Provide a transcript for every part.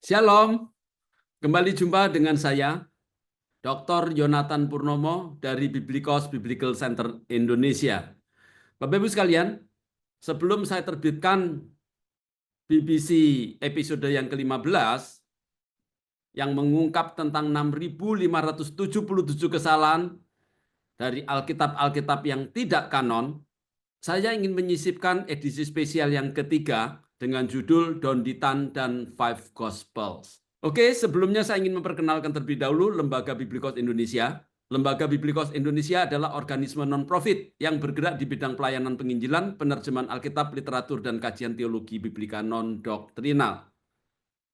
Shalom, kembali jumpa dengan saya, Dr. Yonathan Purnomo dari Biblikos Biblical Center Indonesia. Bapak Ibu sekalian, sebelum saya terbitkan BBC episode yang ke-15, yang mengungkap tentang 6.577 kesalahan dari Alkitab-Alkitab yang tidak kanon, saya ingin menyisipkan edisi spesial yang ketiga dengan judul Don Ditan dan Five Gospels. Oke, sebelumnya saya ingin memperkenalkan terlebih dahulu Lembaga Biblikos Indonesia. Lembaga Biblikos Indonesia adalah organisme non-profit yang bergerak di bidang pelayanan penginjilan, penerjemahan Alkitab, literatur, dan kajian teologi biblika non-doktrinal.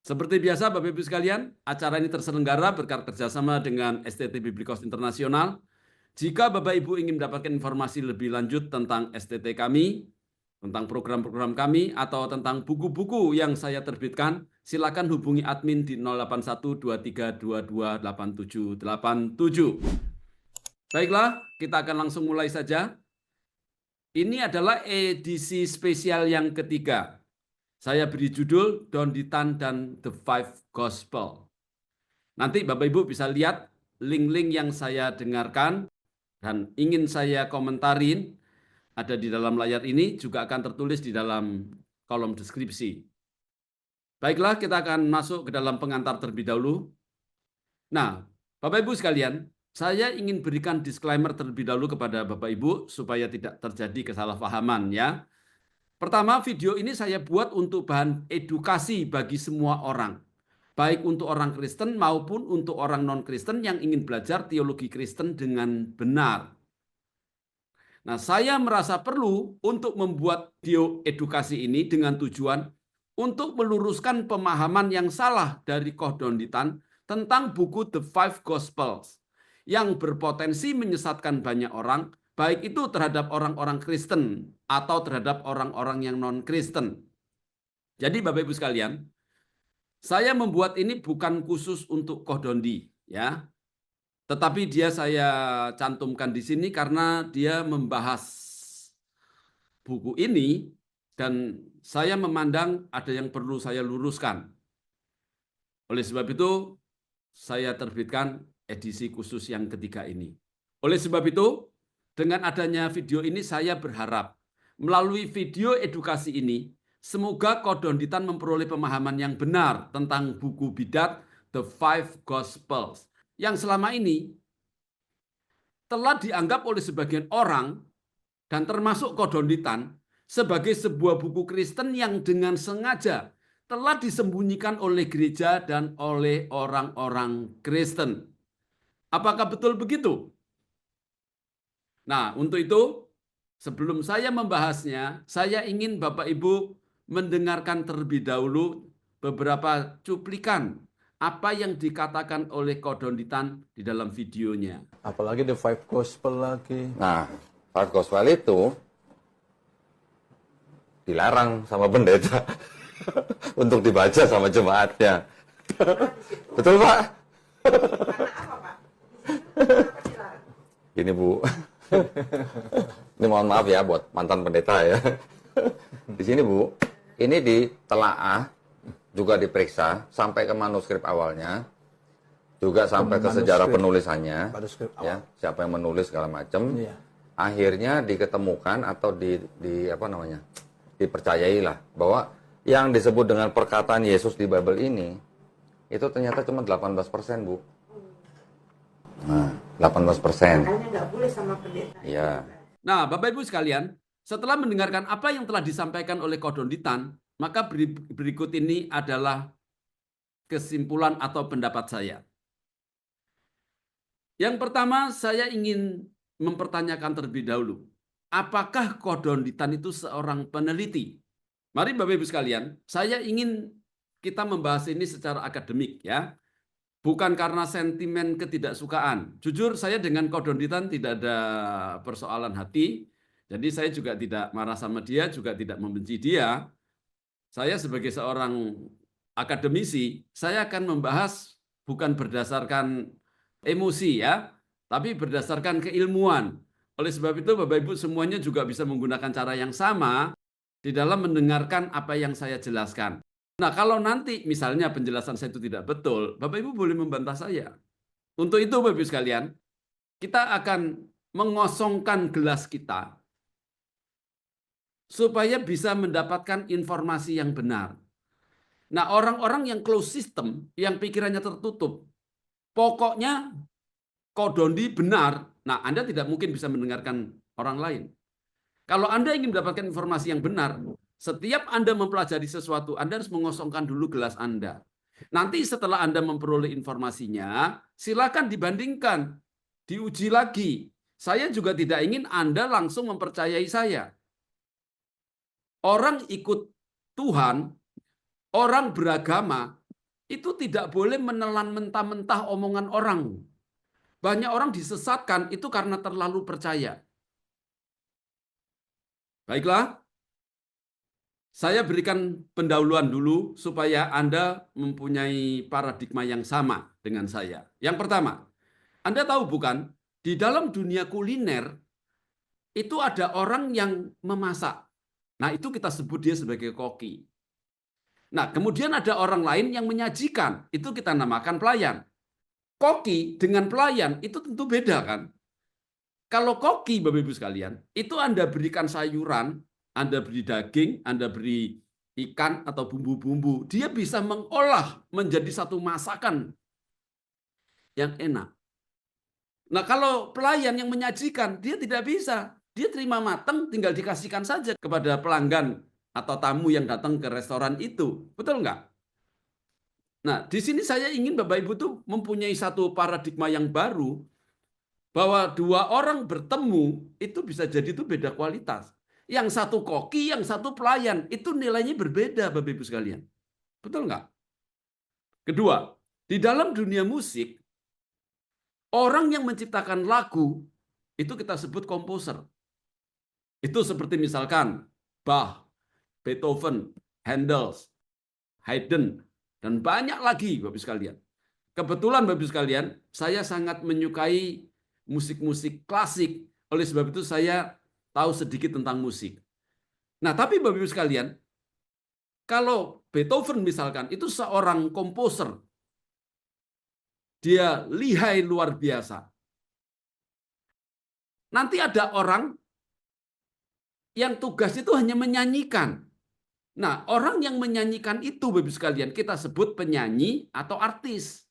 Seperti biasa, Bapak Ibu sekalian, acara ini terselenggara berkat kerjasama dengan STT Biblikos Internasional. Jika Bapak Ibu ingin mendapatkan informasi lebih lanjut tentang STT kami, tentang program-program kami, atau tentang buku-buku yang saya terbitkan, silakan hubungi admin di 08123228787. Baiklah, kita akan langsung mulai saja. Ini adalah edisi spesial yang ketiga. Saya beri judul Don Ditan dan The Five Gospel. Nanti Bapak Ibu bisa lihat link-link yang saya dengarkan dan ingin saya komentarin ada di dalam layar ini, juga akan tertulis di dalam kolom deskripsi. Baiklah, kita akan masuk ke dalam pengantar terlebih dahulu. Nah, Bapak Ibu sekalian, saya ingin berikan disclaimer terlebih dahulu kepada Bapak Ibu supaya tidak terjadi kesalahpahaman ya. Pertama, video ini saya buat untuk bahan edukasi bagi semua orang, baik untuk orang Kristen maupun untuk orang non-Kristen yang ingin belajar teologi Kristen dengan benar. Nah, saya merasa perlu untuk membuat video edukasi ini dengan tujuan untuk meluruskan pemahaman yang salah dari Koh Don Ditan tentang buku The Five Gospels yang berpotensi menyesatkan banyak orang, baik itu terhadap orang-orang Kristen atau terhadap orang-orang yang non-Kristen. Jadi Bapak Ibu sekalian, saya membuat ini bukan khusus untuk Koh Dondi, ya. Tetapi dia saya cantumkan di sini karena dia membahas buku ini dan saya memandang ada yang perlu saya luruskan. Oleh sebab itu, saya terbitkan edisi khusus yang ketiga ini. Oleh sebab itu, dengan adanya video ini saya berharap melalui video edukasi ini, semoga Koh Don Ditan memperoleh pemahaman yang benar tentang buku bidat The Five Gospels yang selama ini telah dianggap oleh sebagian orang dan termasuk Koh Don Ditan sebagai sebuah buku Kristen yang dengan sengaja telah disembunyikan oleh gereja dan oleh orang-orang Kristen. Apakah betul begitu? Nah, untuk itu, sebelum saya membahasnya, saya ingin Bapak Ibu mendengarkan terlebih dahulu beberapa cuplikan apa yang dikatakan oleh Koh Don Ditan di dalam videonya. Apalagi The Five Gospel lagi. Nah, Five Gospel itu dilarang sama pendeta untuk dibaca sama jemaatnya. Betul, Pak? Gini, Bu. Ini mohon maaf ya buat mantan pendeta ya. Di sini, Bu, ini ditelaah, juga diperiksa sampai ke manuskrip awalnya, juga sampai ke sejarah penulisannya, ya, siapa yang menulis segala macam. Iya. Akhirnya diketemukan atau dipercayailah bahwa yang disebut dengan perkataan Yesus di Bible ini itu ternyata cuma 18%, Bu. Nah, 18%. Makanya nggak boleh sama pendeta. Iya. Nah, Bapak Ibu sekalian, setelah mendengarkan apa yang telah disampaikan oleh Koh Don Ditan, maka berikut ini adalah kesimpulan atau pendapat saya. Yang pertama, saya ingin mempertanyakan terlebih dahulu, apakah Koh Don Ditan itu seorang peneliti? Mari Bapak Ibu sekalian, saya ingin kita membahas ini secara akademik ya. Bukan karena sentimen ketidaksukaan. Jujur saya dengan Koh Don Ditan tidak ada persoalan hati. Jadi saya juga tidak marah sama dia, juga tidak membenci dia. Saya sebagai seorang akademisi, saya akan membahas bukan berdasarkan emosi ya, tapi berdasarkan keilmuan. Oleh sebab itu Bapak Ibu semuanya juga bisa menggunakan cara yang sama di dalam mendengarkan apa yang saya jelaskan. Nah, kalau nanti misalnya penjelasan saya itu tidak betul, Bapak Ibu boleh membantah saya. Untuk itu, Bapak Ibu sekalian, kita akan mengosongkan gelas kita supaya bisa mendapatkan informasi yang benar. Nah, orang-orang yang close system, yang pikirannya tertutup, pokoknya Kodondi benar. Nah, Anda tidak mungkin bisa mendengarkan orang lain. Kalau Anda ingin mendapatkan informasi yang benar, setiap Anda mempelajari sesuatu, Anda harus mengosongkan dulu gelas Anda. Nanti setelah Anda memperoleh informasinya, silakan dibandingkan, diuji lagi. Saya juga tidak ingin Anda langsung mempercayai saya. Orang ikut Tuhan, orang beragama, itu tidak boleh menelan mentah-mentah omongan orang. Banyak orang disesatkan itu karena terlalu percaya. Baiklah, saya berikan pendahuluan dulu supaya Anda mempunyai paradigma yang sama dengan saya. Yang pertama, Anda tahu bukan, di dalam dunia kuliner itu ada orang yang memasak. Nah, itu kita sebut dia sebagai koki. Nah, kemudian ada orang lain yang menyajikan, itu kita namakan pelayan. Koki dengan pelayan itu tentu beda kan? Kalau koki, Bapak Ibu sekalian, itu Anda berikan sayuran, Anda beri daging, Anda beri ikan atau bumbu-bumbu, dia bisa mengolah menjadi satu masakan yang enak. Nah, kalau pelayan yang menyajikan, dia tidak bisa. Dia terima matang, tinggal dikasihkan saja kepada pelanggan atau tamu yang datang ke restoran itu. Betul nggak? Nah, di sini saya ingin Bapak Ibu tuh mempunyai satu paradigma yang baru, bahwa dua orang bertemu itu bisa jadi itu beda kualitas. Yang satu koki, yang satu pelayan, itu nilainya berbeda, Bapak Ibu sekalian. Betul nggak? Kedua, di dalam dunia musik, orang yang menciptakan lagu, itu kita sebut komposer. Itu seperti misalkan Bach, Beethoven, Handel, Haydn, dan banyak lagi, Bapak Ibu sekalian. Kebetulan, Bapak Ibu sekalian, saya sangat menyukai musik-musik klasik. Oleh sebab itu saya tahu sedikit tentang musik. Nah, tapi Bapak Ibu sekalian, kalau Beethoven misalkan, itu seorang komposer. Dia lihai luar biasa. Nanti ada orang yang tugas itu hanya menyanyikan. Nah, orang yang menyanyikan itu, Bapak Ibu sekalian, kita sebut penyanyi atau artis.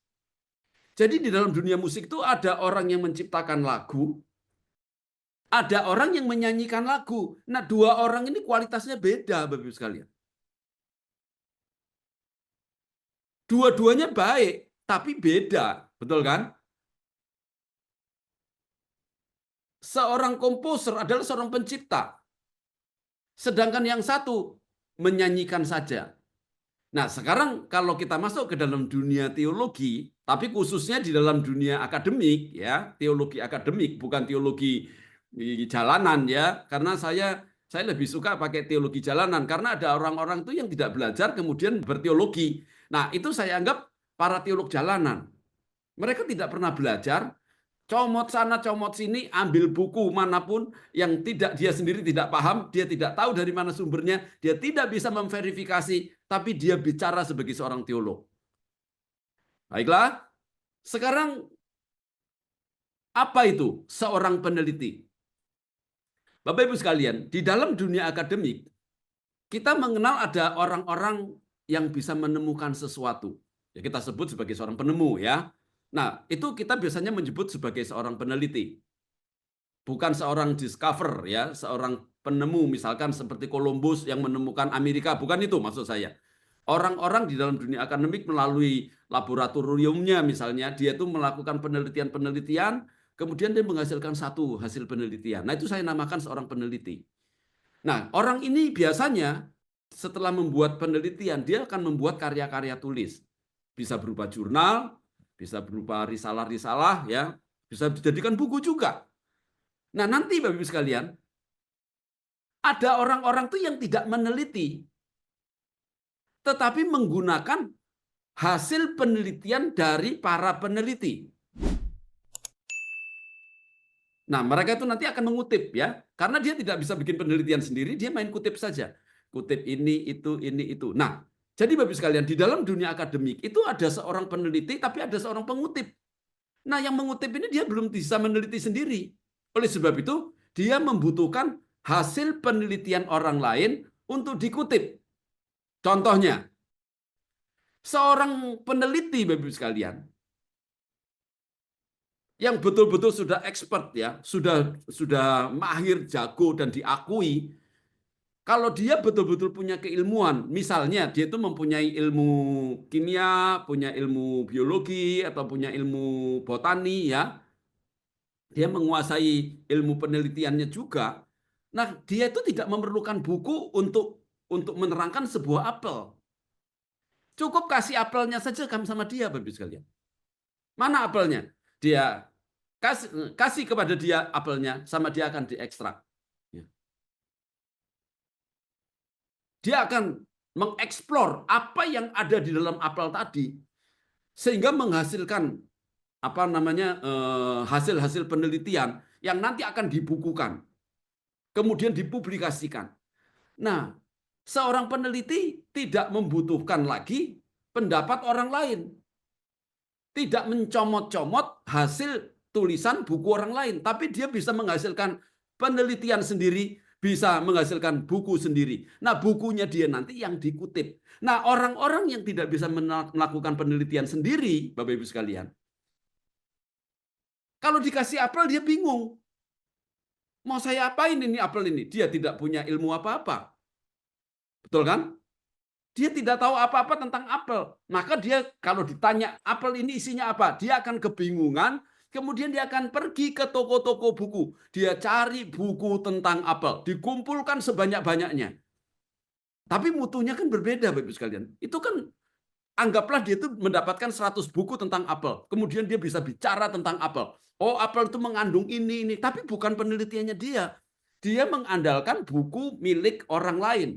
Jadi di dalam dunia musik itu ada orang yang menciptakan lagu, ada orang yang menyanyikan lagu. Nah, dua orang ini kualitasnya beda, Bapak Ibu sekalian. Dua-duanya baik, tapi beda. Betul kan? Seorang komposer adalah seorang pencipta. Sedangkan yang satu menyanyikan saja. Nah, sekarang kalau kita masuk ke dalam dunia teologi, tapi khususnya di dalam dunia akademik, ya, teologi akademik, bukan teologi jalanan, ya, karena saya lebih suka pakai teologi jalanan, karena ada orang-orang itu yang tidak belajar kemudian berteologi. Nah, itu saya anggap para teolog jalanan. Mereka tidak pernah belajar, comot sana, comot sini, ambil buku manapun yang dia sendiri tidak paham, dia tidak tahu dari mana sumbernya, dia tidak bisa memverifikasi, tapi dia bicara sebagai seorang teolog. Baiklah, sekarang apa itu seorang peneliti? Bapak Ibu sekalian, di dalam dunia akademik, kita mengenal ada orang-orang yang bisa menemukan sesuatu. Ya, kita sebut sebagai seorang penemu, ya. Nah, itu kita biasanya menyebut sebagai seorang peneliti. Bukan seorang discover, ya, seorang penemu, misalkan seperti Columbus yang menemukan Amerika, bukan itu maksud saya. Orang-orang di dalam dunia akademik melalui laboratoriumnya misalnya, dia itu melakukan penelitian-penelitian, kemudian dia menghasilkan satu hasil penelitian. Nah, itu saya namakan seorang peneliti. Nah, orang ini biasanya setelah membuat penelitian, dia akan membuat karya-karya tulis. Bisa berupa jurnal, bisa berupa risalah-risalah, ya, bisa dijadikan buku juga. Nah, nanti Bapak Ibu sekalian, ada orang-orang tuh yang tidak meneliti, tetapi menggunakan hasil penelitian dari para peneliti. Nah, mereka itu nanti akan mengutip, ya, karena dia tidak bisa bikin penelitian sendiri, dia main kutip saja. Kutip ini, itu, ini, itu. Nah, Jadi Bapak Ibu sekalian, di dalam dunia akademik itu ada seorang peneliti tapi ada seorang pengutip. Nah, yang mengutip ini dia belum bisa meneliti sendiri. Oleh sebab itu, dia membutuhkan hasil penelitian orang lain untuk dikutip. Contohnya, seorang peneliti Bapak Ibu sekalian yang betul-betul sudah expert ya, sudah mahir, jago dan diakui. Kalau dia betul-betul punya keilmuan, misalnya dia itu mempunyai ilmu kimia, punya ilmu biologi atau punya ilmu botani ya, dia menguasai ilmu penelitiannya juga. Nah, dia itu tidak memerlukan buku untuk menerangkan sebuah apel. Cukup kasih apelnya saja sama dia, Bapak sekalian. Mana apelnya? Dia kasih kepada dia apelnya, sama dia akan diekstrak. Dia akan mengeksplor apa yang ada di dalam apel tadi, sehingga menghasilkan hasil-hasil penelitian yang nanti akan dibukukan, kemudian dipublikasikan. Nah, seorang peneliti tidak membutuhkan lagi pendapat orang lain, tidak mencomot-comot hasil tulisan buku orang lain, tapi dia bisa menghasilkan penelitian sendiri, bisa menghasilkan buku sendiri. Nah, bukunya dia nanti yang dikutip. Nah, orang-orang yang tidak bisa melakukan penelitian sendiri, Bapak Ibu sekalian, kalau dikasih apel dia bingung. Mau saya apain ini apel ini? Dia tidak punya ilmu apa-apa. Betul kan? Dia tidak tahu apa-apa tentang apel. Maka dia kalau ditanya apel ini isinya apa, dia akan kebingungan. Kemudian dia akan pergi ke toko-toko buku. Dia cari buku tentang apel. Dikumpulkan sebanyak-banyaknya. Tapi mutunya kan berbeda, Bapak Ibu sekalian. Itu kan anggaplah dia itu mendapatkan 100 buku tentang apel. Kemudian dia bisa bicara tentang apel. Oh, apel itu mengandung ini. Tapi bukan penelitiannya dia. Dia mengandalkan buku milik orang lain.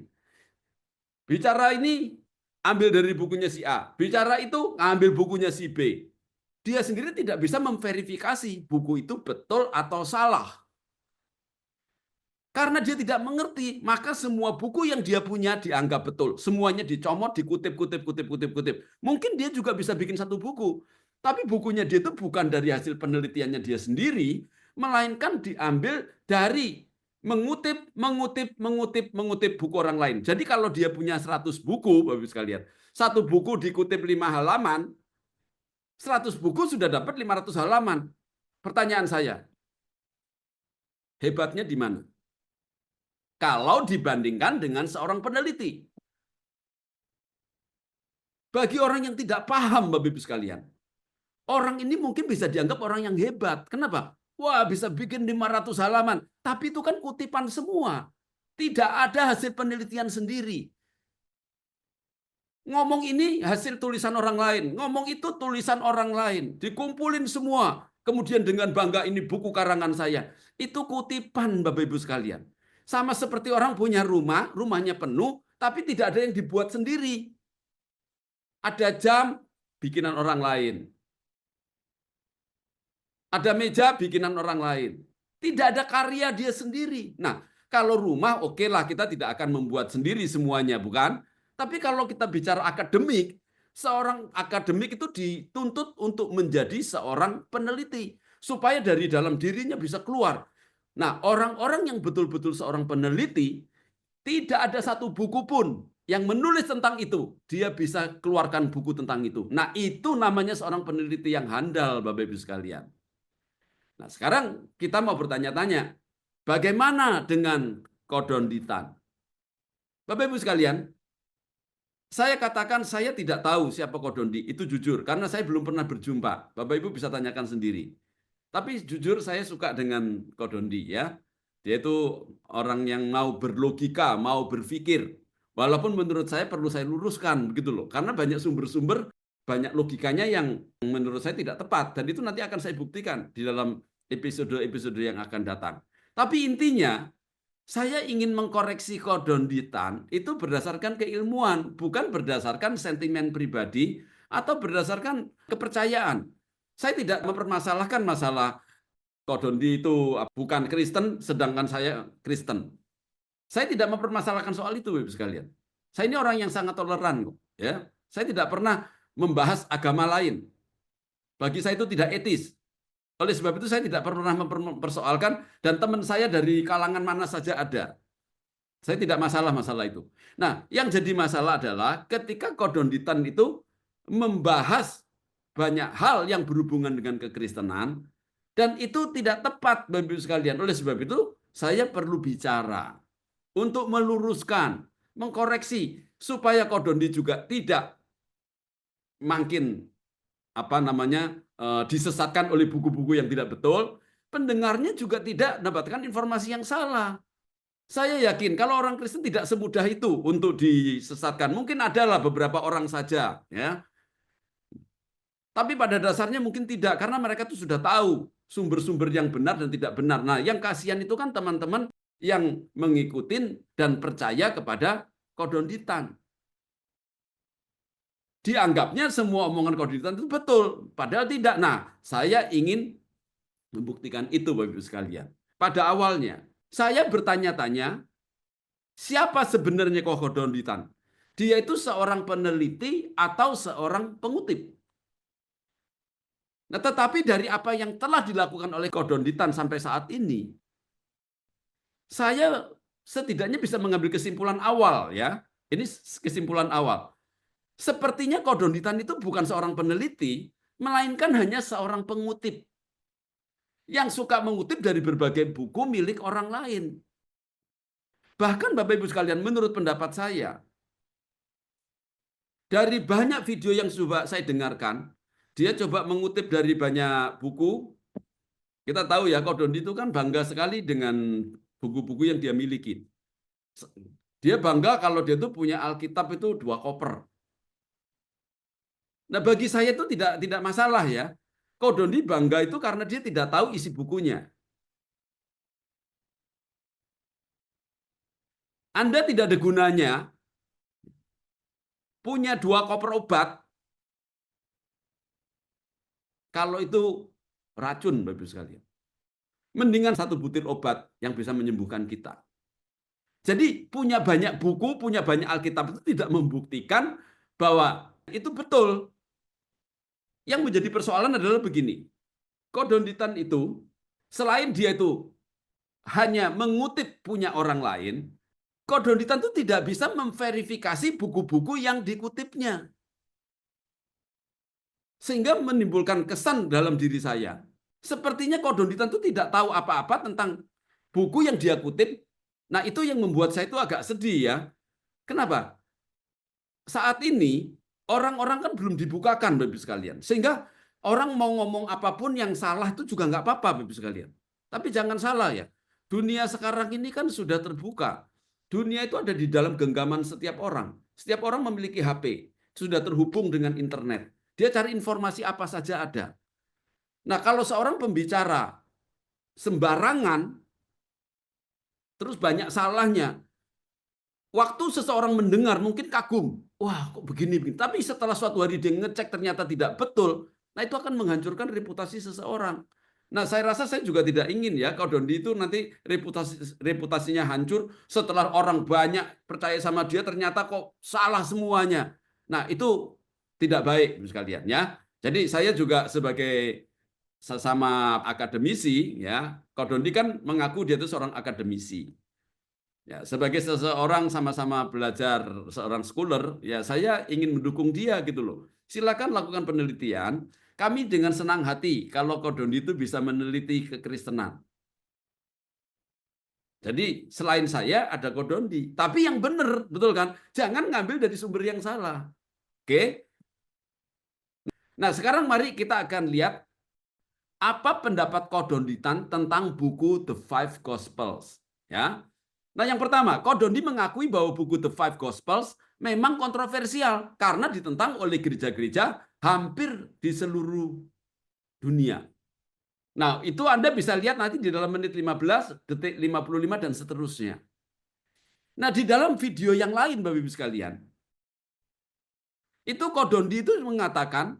Bicara ini ambil dari bukunya si A. Bicara itu ngambil bukunya si B. Dia sendiri tidak bisa memverifikasi buku itu betul atau salah. Karena dia tidak mengerti, maka semua buku yang dia punya dianggap betul. Semuanya dicomot, dikutip. Mungkin dia juga bisa bikin satu buku. Tapi bukunya dia itu bukan dari hasil penelitiannya dia sendiri, melainkan diambil dari mengutip buku orang lain. Jadi kalau dia punya 100 buku, Bapak Ibu sekalian, satu buku dikutip 5 halaman, 100 buku sudah dapat 500 halaman. Pertanyaan saya, hebatnya di mana? Kalau dibandingkan dengan seorang peneliti. Bagi orang yang tidak paham, Bapak Ibu sekalian, orang ini mungkin bisa dianggap orang yang hebat. Kenapa? Wah, bisa bikin 500 halaman. Tapi itu kan kutipan semua. Tidak ada hasil penelitian sendiri. Ngomong ini hasil tulisan orang lain. Ngomong itu tulisan orang lain. Dikumpulin semua. Kemudian dengan bangga ini buku karangan saya. Itu kutipan, Bapak Ibu sekalian. Sama seperti orang punya rumah, rumahnya penuh, tapi tidak ada yang dibuat sendiri. Ada jam, bikinan orang lain. Ada meja bikinan orang lain. Tidak ada karya dia sendiri. Nah, kalau rumah oke lah kita tidak akan membuat sendiri semuanya, bukan? Tapi kalau kita bicara akademik, seorang akademik itu dituntut untuk menjadi seorang peneliti supaya dari dalam dirinya bisa keluar. Nah, orang-orang yang betul-betul seorang peneliti, tidak ada satu buku pun yang menulis tentang itu. Dia bisa keluarkan buku tentang itu. Nah, itu namanya seorang peneliti yang handal, Bapak Ibu sekalian. Nah, sekarang kita mau bertanya-tanya, bagaimana dengan Kodonditan? Bapak Ibu sekalian, saya katakan saya tidak tahu siapa Kodondi, itu jujur, karena saya belum pernah berjumpa. Bapak Ibu bisa tanyakan sendiri. Tapi jujur saya suka dengan Kodondi ya. Dia itu orang yang mau berlogika, mau berpikir. Walaupun menurut saya perlu saya luruskan begitu loh, karena banyak sumber-sumber, banyak logikanya yang menurut saya tidak tepat, dan itu nanti akan saya buktikan di dalam episode-episode yang akan datang. Tapi intinya, saya ingin mengkoreksi Kodonditan itu berdasarkan keilmuan, bukan berdasarkan sentimen pribadi atau berdasarkan kepercayaan. Saya tidak mempermasalahkan masalah Kodondi itu bukan Kristen, sedangkan saya Kristen. Saya tidak mempermasalahkan soal itu, Bapak sekalian. Saya ini orang yang sangat toleran. Ya, saya tidak pernah membahas agama lain. Bagi saya itu tidak etis. Oleh sebab itu saya tidak pernah mempersoalkan dan teman saya dari kalangan mana saja ada. Saya tidak masalah itu. Nah, yang jadi masalah adalah ketika Kodonditan itu membahas banyak hal yang berhubungan dengan kekristenan dan itu tidak tepat Bapak Ibu sekalian. Oleh sebab itu saya perlu bicara untuk meluruskan, mengkoreksi supaya Kodondi juga tidak makin disesatkan oleh buku-buku yang tidak betul, pendengarnya juga tidak mendapatkan informasi yang salah. Saya yakin kalau orang Kristen tidak semudah itu untuk disesatkan. Mungkin adalah beberapa orang saja, ya. Tapi pada dasarnya mungkin tidak, karena mereka itu sudah tahu sumber-sumber yang benar dan tidak benar. Nah, yang kasihan itu kan teman-teman yang mengikuti dan percaya kepada Kodonditan. Dianggapnya semua omongan Kodonditan itu betul, padahal tidak. Nah, saya ingin membuktikan itu Bapak Ibu sekalian. Pada awalnya, saya bertanya-tanya, siapa sebenarnya Kodonditan? Dia itu seorang peneliti atau seorang pengutip? Nah, tetapi dari apa yang telah dilakukan oleh Kodonditan sampai saat ini, saya setidaknya bisa mengambil kesimpulan awal, ya. Ini kesimpulan awal. Sepertinya Kodonditan itu bukan seorang peneliti, melainkan hanya seorang pengutip yang suka mengutip dari berbagai buku milik orang lain. Bahkan Bapak Ibu sekalian, menurut pendapat saya, dari banyak video yang coba saya dengarkan, dia coba mengutip dari banyak buku. Kita tahu ya, Kodondi itu kan bangga sekali dengan buku-buku yang dia miliki. Dia bangga kalau dia itu punya Alkitab itu 2 koper. Nah, bagi saya itu tidak masalah ya. Kodondi bangga itu karena dia tidak tahu isi bukunya. Anda tidak ada gunanya punya 2 koper obat kalau itu racun, Bapak Ibu sekalian. Mendingan 1 butir obat yang bisa menyembuhkan kita. Jadi punya banyak buku, punya banyak Alkitab itu tidak membuktikan bahwa itu betul. Yang menjadi persoalan adalah begini. Kodonditan itu, selain dia itu hanya mengutip punya orang lain, Kodonditan itu tidak bisa memverifikasi buku-buku yang dikutipnya. Sehingga menimbulkan kesan dalam diri saya. Sepertinya Kodonditan itu tidak tahu apa-apa tentang buku yang dia kutip. Nah, itu yang membuat saya itu agak sedih ya. Kenapa? Saat ini orang-orang kan belum dibukakan, Bapak Ibu sekalian. Sehingga orang mau ngomong apapun yang salah itu juga nggak apa-apa, Bapak Ibu sekalian. Tapi jangan salah ya. Dunia sekarang ini kan sudah terbuka. Dunia itu ada di dalam genggaman setiap orang. Setiap orang memiliki HP, sudah terhubung dengan internet. Dia cari informasi apa saja ada. Nah, kalau seorang pembicara sembarangan, terus banyak salahnya, waktu seseorang mendengar mungkin kagum, wah kok begini. Tapi setelah suatu hari dia ngecek ternyata tidak betul, nah itu akan menghancurkan reputasi seseorang. Nah, saya rasa saya juga tidak ingin ya Kodondi itu nanti reputasinya hancur setelah orang banyak percaya sama dia ternyata kok salah semuanya. Nah, itu tidak baik sekalian ya. Jadi saya juga sebagai sesama akademisi ya, Kodondi kan mengaku dia itu seorang akademisi. Ya, sebagai seseorang sama-sama belajar, seorang scholar, ya saya ingin mendukung dia gitu loh. Silakan lakukan penelitian. Kami dengan senang hati kalau Kodondi itu bisa meneliti kekristenan. Jadi selain saya ada Kodondi, tapi yang benar, betul kan? Jangan ngambil dari sumber yang salah. Oke? Nah, sekarang mari kita akan lihat apa pendapat Kodonditan tentang buku The Five Gospels, ya. Nah, yang pertama, Kodondi mengakui bahwa buku The Five Gospels memang kontroversial karena ditentang oleh gereja-gereja hampir di seluruh dunia. Nah, itu Anda bisa lihat nanti di dalam menit 15, detik 55, dan seterusnya. Nah, di dalam video yang lain, Bapak Ibu sekalian, itu Kodondi itu mengatakan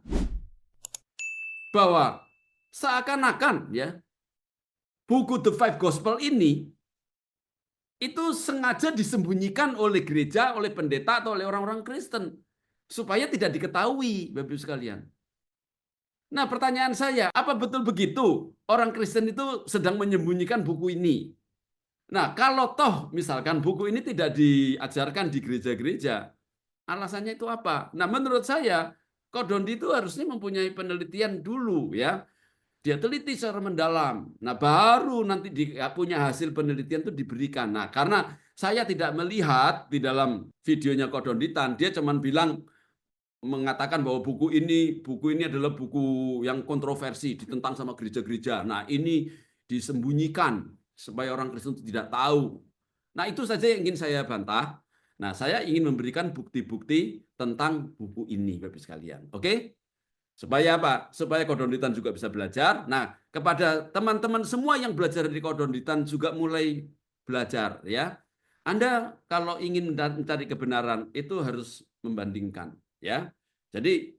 bahwa seakan-akan ya buku The Five Gospel ini itu sengaja disembunyikan oleh gereja, oleh pendeta, atau oleh orang-orang Kristen. supaya tidak diketahui, Bapak Ibu sekalian. Nah, pertanyaan saya, apa betul begitu orang Kristen itu sedang menyembunyikan buku ini? Nah, kalau toh misalkan buku ini tidak diajarkan di gereja-gereja, alasannya itu apa? Nah, menurut saya, Kodondi itu harusnya mempunyai penelitian dulu ya. Dia teliti secara mendalam. Nah, baru nanti punya hasil penelitian itu diberikan. Nah, karena saya tidak melihat di dalam videonya Kodonditan, dia cuma bilang mengatakan bahwa buku ini adalah buku yang kontroversi, ditentang sama gereja-gereja. Nah, ini disembunyikan supaya orang Kristen tidak tahu. Nah, itu saja yang ingin saya bantah. Nah, saya ingin memberikan bukti-bukti tentang buku ini, Bapak sekalian. Oke? Supaya apa? Supaya Kodonditan juga bisa belajar. Nah, kepada teman-teman semua yang belajar di Kodonditan juga mulai belajar ya. Anda kalau ingin mencari kebenaran itu harus membandingkan ya. Jadi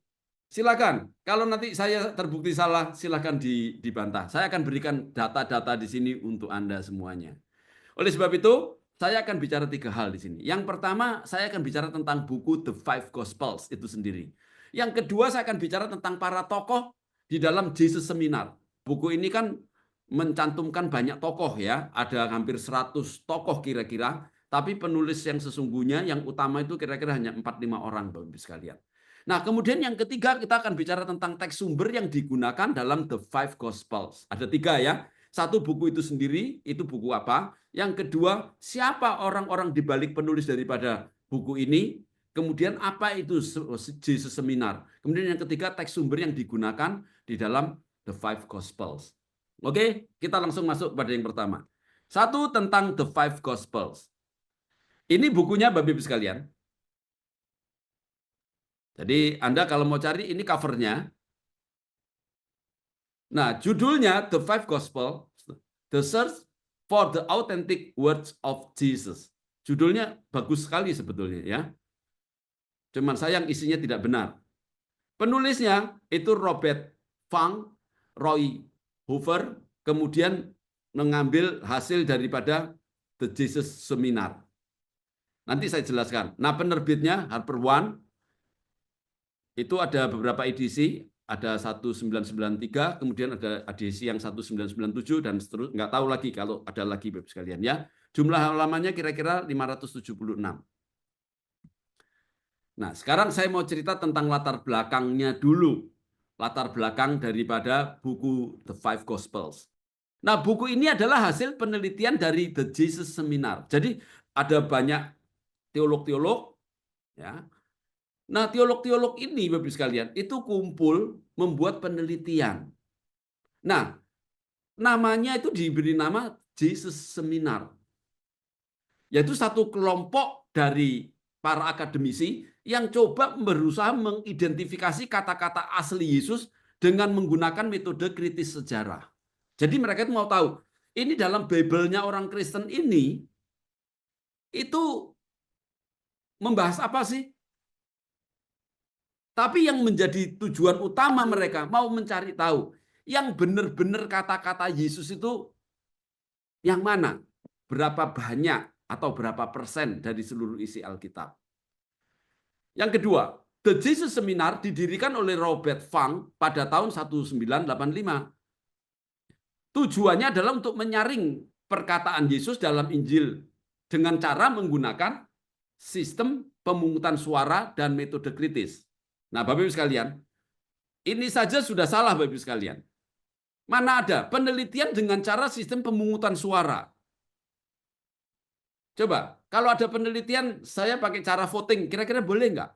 silakan. Kalau nanti saya terbukti salah, silakan dibantah. Saya akan berikan data-data di sini untuk Anda semuanya. Oleh sebab itu, saya akan bicara 3 hal di sini. Yang pertama, saya akan bicara tentang buku The Five Gospels itu sendiri. Yang kedua, saya akan bicara tentang para tokoh di dalam Jesus Seminar. Buku ini kan mencantumkan banyak tokoh ya, ada hampir 100 tokoh kira-kira, tapi penulis yang sesungguhnya yang utama itu kira-kira hanya 4-5 orang, Bapak Ibu sekalian. Nah, kemudian yang ketiga kita akan bicara tentang teks sumber yang digunakan dalam The Five Gospels. Ada 3 ya. Satu, buku itu sendiri, itu buku apa? Yang kedua, siapa orang-orang di balik penulis daripada buku ini? Kemudian apa itu Jesus Seminar? Kemudian yang ketiga, teks sumber yang digunakan di dalam The Five Gospels. Oke, kita langsung masuk pada yang pertama. Satu, tentang The Five Gospels. Ini bukunya Bapak Ibu sekalian. Jadi Anda kalau mau cari, ini covernya. Nah, judulnya The Five Gospel, The Search for the Authentic Words of Jesus. Judulnya bagus sekali sebetulnya ya. Cuman sayang isinya tidak benar. Penulisnya itu Robert Fang, Roy Hoover, kemudian mengambil hasil daripada The Jesus Seminar. Nanti saya jelaskan. Nah, penerbitnya Harper One, itu ada beberapa edisi, ada 1993, kemudian ada edisi yang 1997, dan seterusnya. Nggak tahu lagi kalau ada lagi, Bapak sekalian ya. Jumlah halamannya kira-kira 576. Nah, sekarang saya mau cerita tentang latar belakangnya dulu. Latar belakang daripada buku The Five Gospels. Nah, buku ini adalah hasil penelitian dari The Jesus Seminar. Jadi, ada banyak teolog-teolog. Ya. Nah, teolog-teolog ini, Bapak sekalian, itu kumpul membuat penelitian. Nah, namanya itu diberi nama Jesus Seminar. Yaitu satu kelompok dari para akademisi yang coba berusaha mengidentifikasi kata-kata asli Yesus dengan menggunakan metode kritis sejarah. Jadi mereka itu mau tahu, ini dalam Bible-nya orang Kristen ini, itu membahas apa sih? Tapi yang menjadi tujuan utama mereka mau mencari tahu, yang benar-benar kata-kata Yesus itu yang mana? Berapa banyak atau berapa persen dari seluruh isi Alkitab? Yang kedua, The Jesus Seminar didirikan oleh Robert Fang pada tahun 1985. Tujuannya adalah untuk menyaring perkataan Yesus dalam Injil dengan cara menggunakan sistem pemungutan suara dan metode kritis. Nah, Bapak Ibu sekalian, ini saja sudah salah, Bapak Ibu sekalian. Mana ada penelitian dengan cara sistem pemungutan suara? Coba, kalau ada penelitian saya pakai cara voting, kira-kira boleh nggak?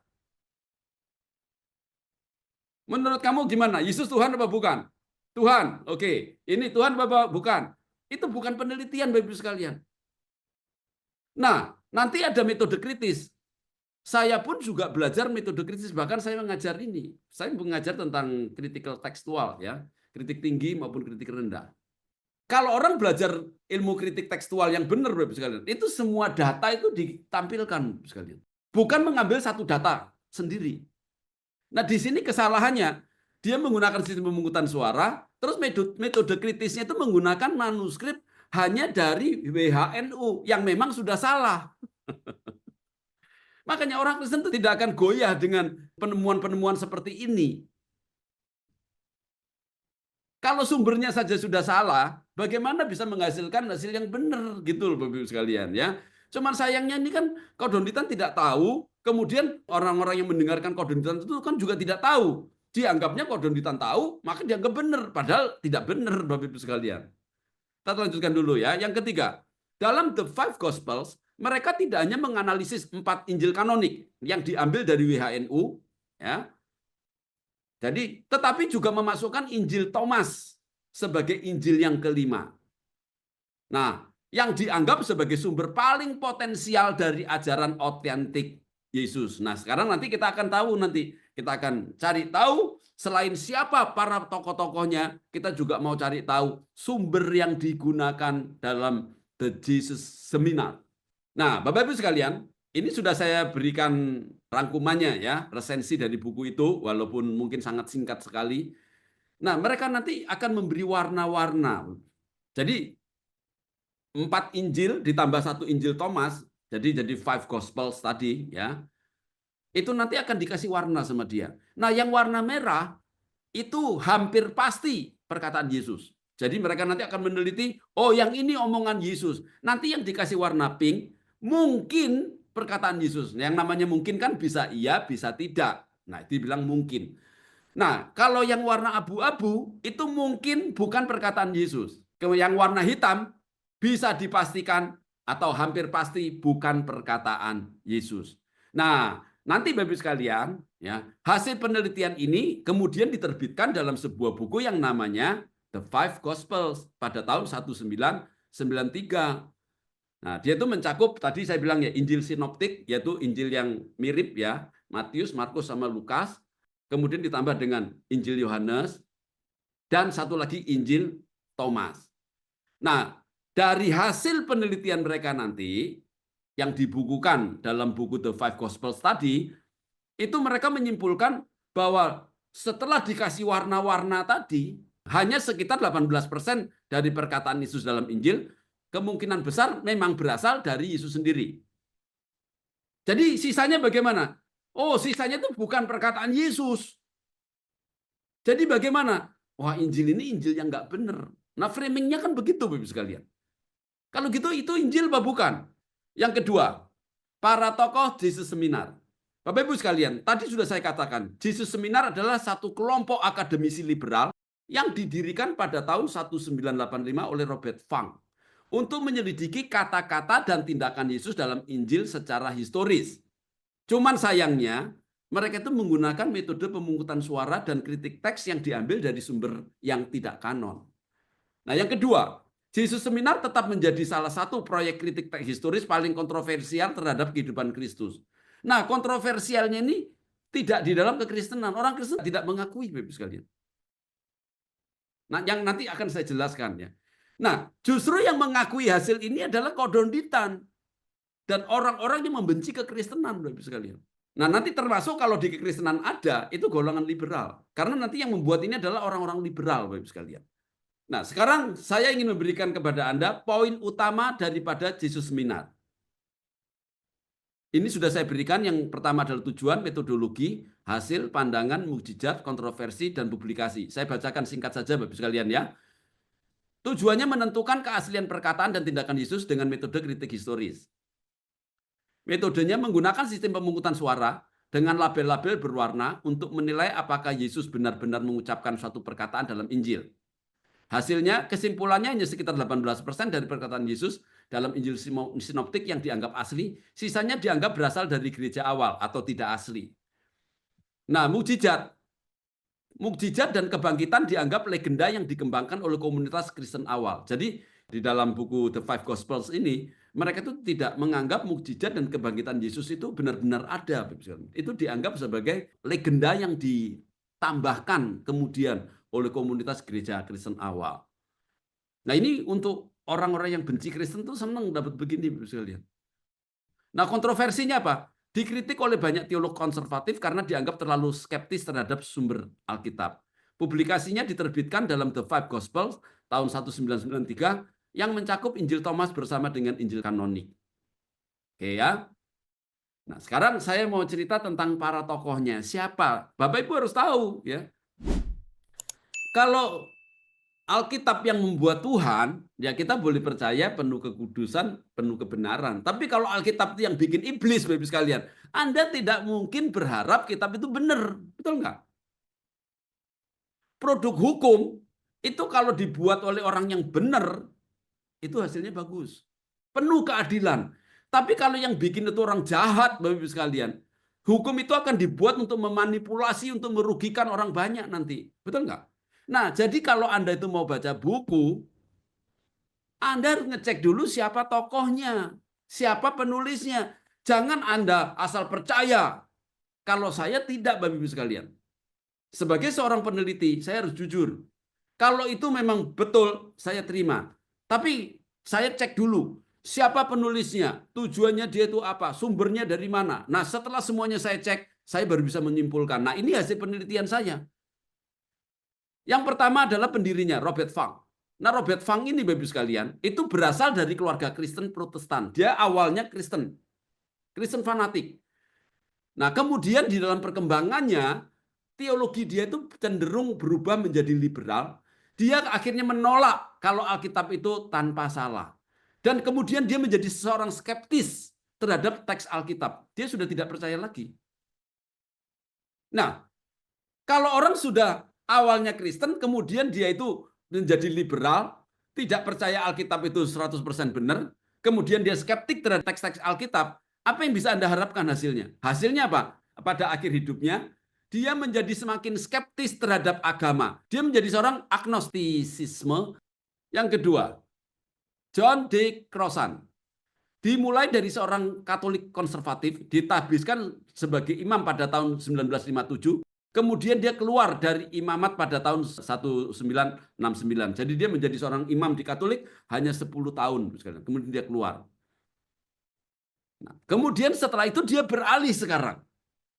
Menurut kamu gimana? Yesus Tuhan apa bukan? Tuhan, oke. Ini Tuhan apa bukan? Itu bukan penelitian, Bapak Ibu sekalian. Nah, nanti ada metode kritis. Saya pun juga belajar metode kritis, bahkan saya mengajar ini. Saya mengajar tentang critical tekstual, ya, kritik tinggi maupun kritik rendah. Kalau orang belajar ilmu kritik tekstual yang benar, Bapak sekalian, itu semua data itu ditampilkan, sekalian. Bukan mengambil satu data sendiri. Nah, di sini kesalahannya, dia menggunakan sistem pemungutan suara, terus metode kritisnya itu menggunakan manuskrip hanya dari WHNU yang memang sudah salah. Makanya orang Kristen itu tidak akan goyah dengan penemuan-penemuan seperti ini. Kalau sumbernya saja sudah salah, bagaimana bisa menghasilkan hasil yang benar gitu loh Bapak Ibu sekalian ya. Cuman sayangnya ini kan Kodonitan tidak tahu, kemudian orang-orang yang mendengarkan Kodonitan itu kan juga tidak tahu. Dianggapnya Kodonitan tahu, maka dianggap benar, padahal tidak benar Bapak Ibu sekalian. Kita lanjutkan dulu ya. Yang ketiga, dalam The Five Gospels, mereka tidak hanya menganalisis 4 Injil kanonik yang diambil dari WHNU, ya. Jadi, tetapi juga memasukkan Injil Thomas sebagai Injil yang kelima. Nah, yang dianggap sebagai sumber paling potensial dari ajaran otentik Yesus. Nah, sekarang nanti kita akan tahu kita akan cari tahu selain siapa para tokoh-tokohnya, kita juga mau cari tahu sumber yang digunakan dalam The Jesus Seminar. Nah, Bapak Ibu sekalian, ini sudah saya berikan rangkumannya ya, resensi dari buku itu, walaupun mungkin sangat singkat sekali. Nah, mereka nanti akan memberi warna-warna. Jadi 4 Injil ditambah 1 Injil Thomas, jadi 5 Gospels tadi ya. Itu nanti akan dikasih warna sama dia. Nah, yang warna merah itu hampir pasti perkataan Yesus. Jadi mereka nanti akan meneliti, oh yang ini omongan Yesus. Nanti yang dikasih warna pink mungkin perkataan Yesus. Yang namanya mungkin kan bisa iya, bisa tidak. Nah, itu dibilang mungkin. Nah, kalau yang warna abu-abu itu mungkin bukan perkataan Yesus. Yang warna hitam bisa dipastikan atau hampir pasti bukan perkataan Yesus. Nah, nanti Bapak sekalian, ya, hasil penelitian ini kemudian diterbitkan dalam sebuah buku yang namanya The Five Gospels pada tahun 1993. Nah, dia itu mencakup tadi saya bilang ya Injil sinoptik, yaitu Injil yang mirip ya, Matius, Markus sama Lukas, kemudian ditambah dengan Injil Yohanes dan satu lagi Injil Thomas. Nah, dari hasil penelitian mereka nanti yang dibukukan dalam buku The Five Gospels tadi, itu mereka menyimpulkan bahwa setelah dikasih warna-warna tadi, hanya sekitar 18% dari perkataan Yesus dalam Injil kemungkinan besar memang berasal dari Yesus sendiri. Jadi sisanya bagaimana? Oh, sisanya itu bukan perkataan Yesus. Jadi bagaimana? Wah, Injil ini Injil yang nggak benar. Nah, framingnya kan begitu, Bapak sekalian. Kalau gitu itu Injil apa bukan? Yang kedua, para tokoh Jesus Seminar. Bapak Ibu sekalian, tadi sudah saya katakan, Jesus Seminar adalah satu kelompok akademisi liberal yang didirikan pada tahun 1985 oleh Robert Funk untuk menyelidiki kata-kata dan tindakan Yesus dalam Injil secara historis. Cuman sayangnya, mereka itu menggunakan metode pemungutan suara dan kritik teks yang diambil dari sumber yang tidak kanon. Nah, yang kedua, Jesus Seminar tetap menjadi salah satu proyek kritik teks historis paling kontroversial terhadap kehidupan Kristus. Nah, kontroversialnya ini tidak di dalam kekristenan. Orang Kristen tidak mengakui, Bapak sekalian. Nah, yang nanti akan saya jelaskan ya. Nah, justru yang mengakui hasil ini adalah Kodonitan dan orang-orang yang membenci kekristenan, Bapak sekalian. Nah, nanti termasuk kalau di kekristenan ada, itu golongan liberal. Karena nanti yang membuat ini adalah orang-orang liberal, Bapak sekalian. Nah, sekarang saya ingin memberikan kepada Anda poin utama daripada Jesus Seminar. Ini sudah saya berikan, yang pertama adalah tujuan, metodologi, hasil, pandangan, mukjizat, kontroversi, dan publikasi. Saya bacakan singkat saja Bapak sekalian ya. Tujuannya menentukan keaslian perkataan dan tindakan Yesus dengan metode kritik historis. Metodenya menggunakan sistem pemungutan suara dengan label-label berwarna untuk menilai apakah Yesus benar-benar mengucapkan suatu perkataan dalam Injil. Hasilnya, kesimpulannya hanya sekitar 18% dari perkataan Yesus dalam Injil sinoptik yang dianggap asli, sisanya dianggap berasal dari gereja awal atau tidak asli. Nah, mukjizat dan kebangkitan dianggap legenda yang dikembangkan oleh komunitas Kristen awal. Jadi, di dalam buku The Five Gospels ini, mereka itu tidak menganggap mukjizat dan kebangkitan Yesus itu benar-benar ada. Itu dianggap sebagai legenda yang ditambahkan kemudian oleh komunitas gereja Kristen awal. Nah, ini untuk orang-orang yang benci Kristen tuh senang dapat begini, Bapak sekalian. Nah, kontroversinya apa? Dikritik oleh banyak teolog konservatif karena dianggap terlalu skeptis terhadap sumber Alkitab. Publikasinya diterbitkan dalam The Five Gospels tahun 1993 yang mencakup Injil Thomas bersama dengan Injil kanonik. Oke ya. Nah, sekarang saya mau cerita tentang para tokohnya. Siapa? Bapak Ibu harus tahu ya. Kalau Alkitab yang membuat Tuhan, ya kita boleh percaya penuh kekudusan, penuh kebenaran. Tapi kalau Alkitab itu yang bikin iblis, Bapak Ibu sekalian, Anda tidak mungkin berharap kitab itu benar. Betul nggak? Produk hukum itu kalau dibuat oleh orang yang benar, itu hasilnya bagus. Penuh keadilan. Tapi kalau yang bikin itu orang jahat, Bapak Ibu sekalian, hukum itu akan dibuat untuk memanipulasi, untuk merugikan orang banyak nanti. Betul nggak? Nah, jadi kalau Anda itu mau baca buku, Anda harus ngecek dulu siapa tokohnya, siapa penulisnya. Jangan Anda asal percaya. Kalau saya tidak, Bapak Ibu sekalian. Sebagai seorang peneliti, saya harus jujur. Kalau itu memang betul, saya terima. Tapi saya cek dulu, siapa penulisnya, tujuannya dia itu apa, sumbernya dari mana. Nah, setelah semuanya saya cek, saya baru bisa menyimpulkan. Nah, ini hasil penelitian saya. Yang pertama adalah pendirinya, Robert Funk. Nah, Robert Funk ini, Bapak Ibu sekalian, itu berasal dari keluarga Kristen Protestan. Dia awalnya Kristen fanatik. Nah, kemudian di dalam perkembangannya, teologi dia itu cenderung berubah menjadi liberal. Dia akhirnya menolak kalau Alkitab itu tanpa salah. Dan kemudian dia menjadi seorang skeptis terhadap teks Alkitab. Dia sudah tidak percaya lagi. Nah, kalau orang sudah awalnya Kristen, kemudian dia itu menjadi liberal, tidak percaya Alkitab itu 100% benar, kemudian dia skeptik terhadap teks-teks Alkitab, apa yang bisa Anda harapkan hasilnya? Hasilnya apa? Pada akhir hidupnya, dia menjadi semakin skeptis terhadap agama. Dia menjadi seorang agnostisisme. Yang kedua, John D. Crossan. Dimulai dari seorang Katolik konservatif, ditahbiskan sebagai imam pada tahun 1957, kemudian dia keluar dari imamat pada tahun 1969. Jadi dia menjadi seorang imam di Katolik hanya 10 tahun, kemudian dia keluar. Nah, kemudian setelah itu dia beralih sekarang.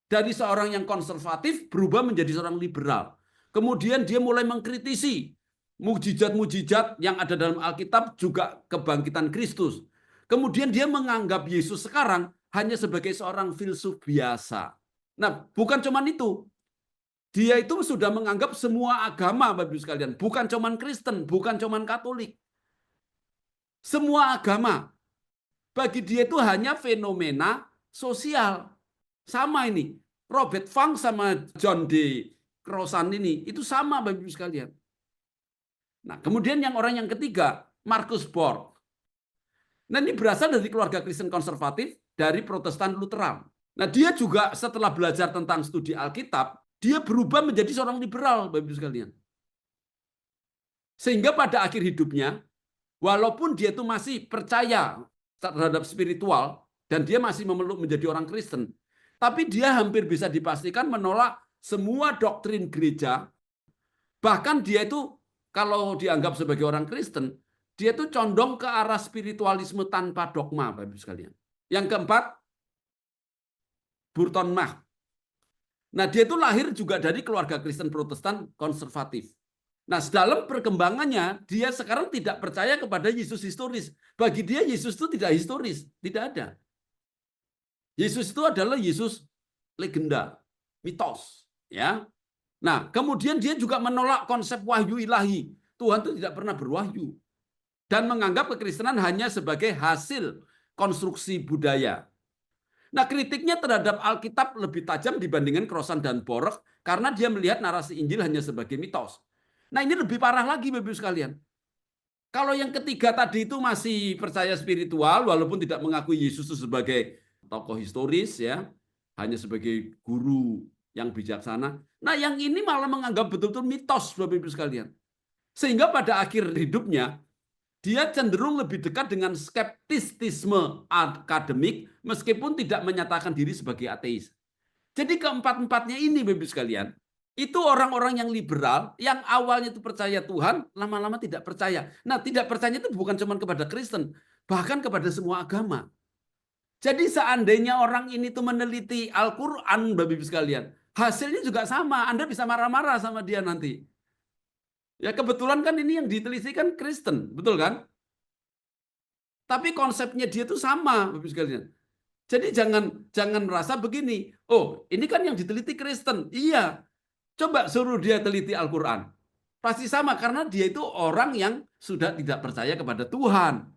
Dari seorang yang konservatif berubah menjadi seorang liberal. Kemudian dia mulai mengkritisi mujizat-mujizat yang ada dalam Alkitab, juga kebangkitan Kristus. Kemudian dia menganggap Yesus sekarang hanya sebagai seorang filsuf biasa. Nah, bukan cuma itu. Dia itu sudah menganggap semua agama, Bapak Ibu sekalian, bukan cuma Kristen, bukan cuma Katolik. Semua agama. Bagi dia itu hanya fenomena sosial. Sama ini. Robert Funk sama John D. Crossan ini, itu sama Bapak Ibu sekalian. Nah, kemudian orang yang ketiga, Marcus Borg. Nah, ini berasal dari keluarga Kristen konservatif dari Protestan Lutheran. Nah, dia juga setelah belajar tentang studi Alkitab, dia berubah menjadi seorang liberal, Bapak Ibu sekalian. Sehingga pada akhir hidupnya, walaupun dia itu masih percaya terhadap spiritual, dan dia masih memeluk menjadi orang Kristen, tapi dia hampir bisa dipastikan menolak semua doktrin gereja. Bahkan dia itu, kalau dianggap sebagai orang Kristen, dia itu condong ke arah spiritualisme tanpa dogma, Bapak Ibu sekalian. Yang keempat, Burton Mach. Nah, dia itu lahir juga dari keluarga Kristen Protestan konservatif. Nah, dalam perkembangannya, dia sekarang tidak percaya kepada Yesus historis. Bagi dia, Yesus itu tidak historis. Tidak ada. Yesus itu adalah Yesus legenda, mitos. Ya. Nah, kemudian dia juga menolak konsep wahyu ilahi. Tuhan itu tidak pernah berwahyu. Dan menganggap kekristenan hanya sebagai hasil konstruksi budaya. Nah, kritiknya terhadap Alkitab lebih tajam dibandingkan Crossan dan Borg karena dia melihat narasi Injil hanya sebagai mitos. Nah, ini lebih parah lagi, Bapak Ibu sekalian. Kalau yang ketiga tadi itu masih percaya spiritual, walaupun tidak mengakui Yesus itu sebagai tokoh historis, ya, hanya sebagai guru yang bijaksana. Nah, yang ini malah menganggap betul-betul mitos, Bapak Ibu sekalian. Sehingga pada akhir hidupnya, dia cenderung lebih dekat dengan skeptisisme akademik meskipun tidak menyatakan diri sebagai ateis. Jadi keempat-empatnya ini, Bapak Ibu sekalian, itu orang-orang yang liberal, yang awalnya itu percaya Tuhan, lama-lama tidak percaya. Nah, tidak percaya itu bukan cuma kepada Kristen, bahkan kepada semua agama. Jadi seandainya orang ini tuh meneliti Al-Quran, Bapak Ibu sekalian, hasilnya juga sama. Anda bisa marah-marah sama dia nanti. Ya, kebetulan kan ini yang diteliti kan Kristen, betul kan? Tapi konsepnya dia itu sama, Bapak Ibu sekalian. Jadi jangan merasa begini, oh ini kan yang diteliti Kristen. Iya, coba suruh dia teliti Al-Quran. Pasti sama, karena dia itu orang yang sudah tidak percaya kepada Tuhan.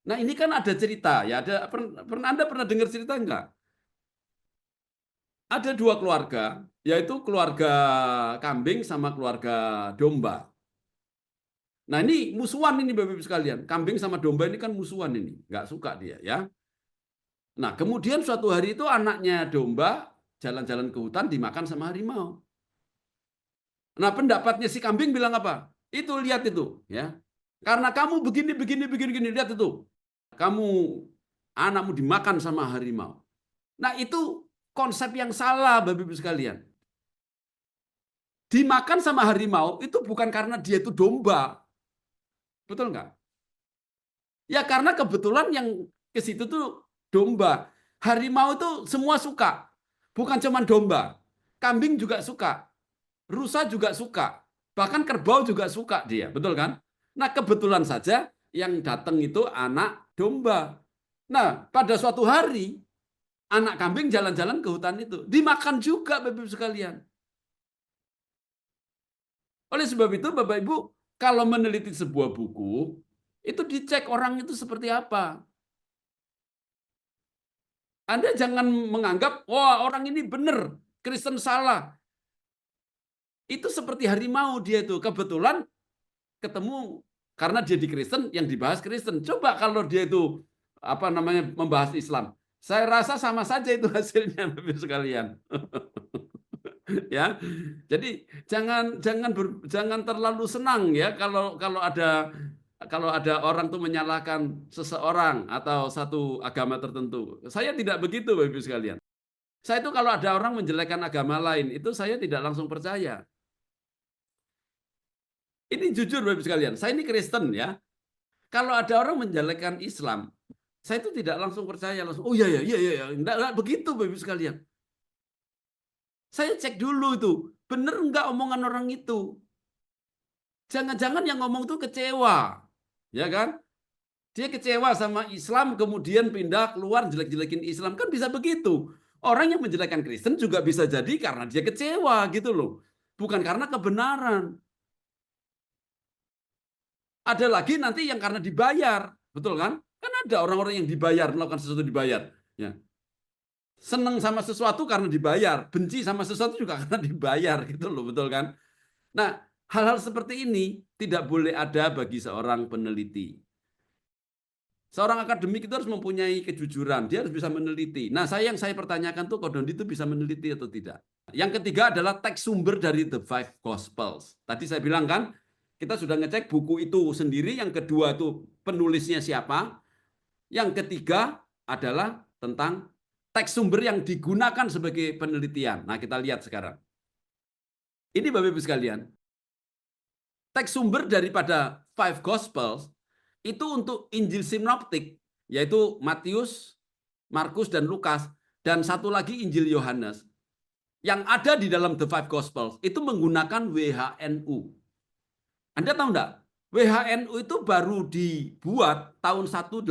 Nah ini kan ada cerita, ya Anda pernah dengar cerita enggak? Ada dua keluarga, yaitu keluarga kambing sama keluarga domba. Nah ini musuhan ini Bapak Ibu sekalian. Kambing sama domba ini kan musuhan ini. Nggak suka dia ya. Nah kemudian suatu hari itu anaknya domba jalan-jalan ke hutan dimakan sama harimau. Nah pendapatnya si kambing bilang apa? Itu lihat itu ya. Karena kamu begini, lihat itu. Kamu anakmu dimakan sama harimau. Nah itu konsep yang salah Bapak Ibu sekalian. Dimakan sama harimau itu bukan karena dia itu domba. Betul nggak? Ya karena kebetulan yang ke situ tuh domba. Harimau itu semua suka. Bukan cuma domba. Kambing juga suka. Rusa juga suka. Bahkan kerbau juga suka dia. Betul kan? Nah kebetulan saja yang datang itu anak domba. Nah pada suatu hari anak kambing jalan-jalan ke hutan itu. Dimakan juga Bapak Ibu sekalian. Oleh sebab itu Bapak Ibu, kalau meneliti sebuah buku, itu dicek orang itu seperti apa. Anda jangan menganggap, wah orang ini benar, Kristen salah. Itu seperti harimau dia itu. Kebetulan ketemu, karena dia di Kristen, yang dibahas Kristen. Coba kalau dia itu membahas Islam. Saya rasa sama saja itu hasilnya Bapak sekalian. Ya, jadi jangan terlalu senang ya kalau ada orang tuh menyalahkan seseorang atau satu agama tertentu. Saya tidak begitu Bapak Ibu sekalian. Saya itu kalau ada orang menjelekkan agama lain itu saya tidak langsung percaya. Ini jujur Bapak Ibu sekalian. Saya ini Kristen ya. Kalau ada orang menjelekkan Islam, saya itu tidak langsung percaya langsung. Oh iya, enggak begitu Bapak Ibu sekalian. Saya cek dulu itu, benar enggak omongan orang itu. Jangan-jangan yang ngomong itu kecewa, ya kan? Dia kecewa sama Islam, kemudian pindah keluar jelek-jelekin Islam, kan bisa begitu. Orang yang menjelekkan Kristen juga bisa jadi karena dia kecewa gitu loh, bukan karena kebenaran. Ada lagi nanti yang karena dibayar, betul kan? Kan ada orang-orang yang dibayar melakukan sesuatu dibayar, ya. Senang sama sesuatu karena dibayar, benci sama sesuatu juga karena dibayar gitu loh, betul kan? Nah, hal-hal seperti ini tidak boleh ada bagi seorang peneliti. Seorang akademik itu harus mempunyai kejujuran, dia harus bisa meneliti. Nah, yang saya pertanyakan tuh Kodondi itu bisa meneliti atau tidak. Yang ketiga adalah teks sumber dari The Five Gospels. Tadi saya bilang kan, kita sudah ngecek buku itu sendiri, yang kedua itu penulisnya siapa, yang ketiga adalah tentang teks sumber yang digunakan sebagai penelitian. Nah, kita lihat sekarang. Ini Bapak Ibu sekalian, teks sumber daripada Five Gospels itu untuk Injil sinoptik, yaitu Matius, Markus, dan Lukas, dan satu lagi Injil Yohanes. Yang ada di dalam The Five Gospels itu menggunakan WHNU. Anda tahu enggak? WHNU itu baru dibuat tahun 1881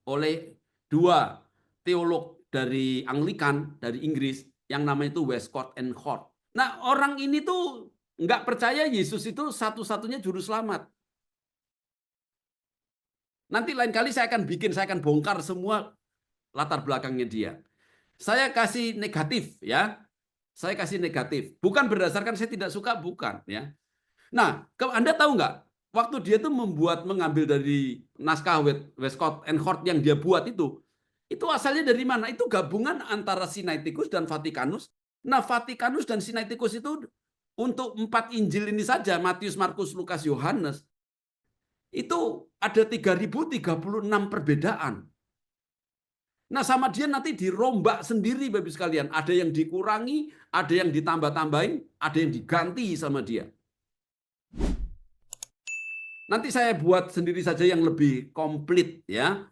oleh dua teolog dari Anglikan, dari Inggris, yang namanya itu Westcott and Hort. Nah, orang ini tuh nggak percaya Yesus itu satu-satunya juru selamat. Nanti lain kali saya akan bongkar semua latar belakangnya dia. Saya kasih negatif ya. Saya kasih negatif. Bukan berdasarkan saya tidak suka, bukan ya. Nah, Anda tahu nggak? Waktu dia tuh mengambil dari naskah Westcott and Hort yang dia buat itu asalnya dari mana? Itu gabungan antara Sinaiticus dan Vaticanus. Nah, Vaticanus dan Sinaiticus itu untuk 4 Injil ini saja, Matius, Markus, Lukas, Yohanes, itu ada 3036 perbedaan. Nah, sama dia nanti dirombak sendiri Bapak sekalian. Ada yang dikurangi, ada yang ditambah-tambahin, ada yang diganti sama dia. Nanti saya buat sendiri saja yang lebih komplit ya.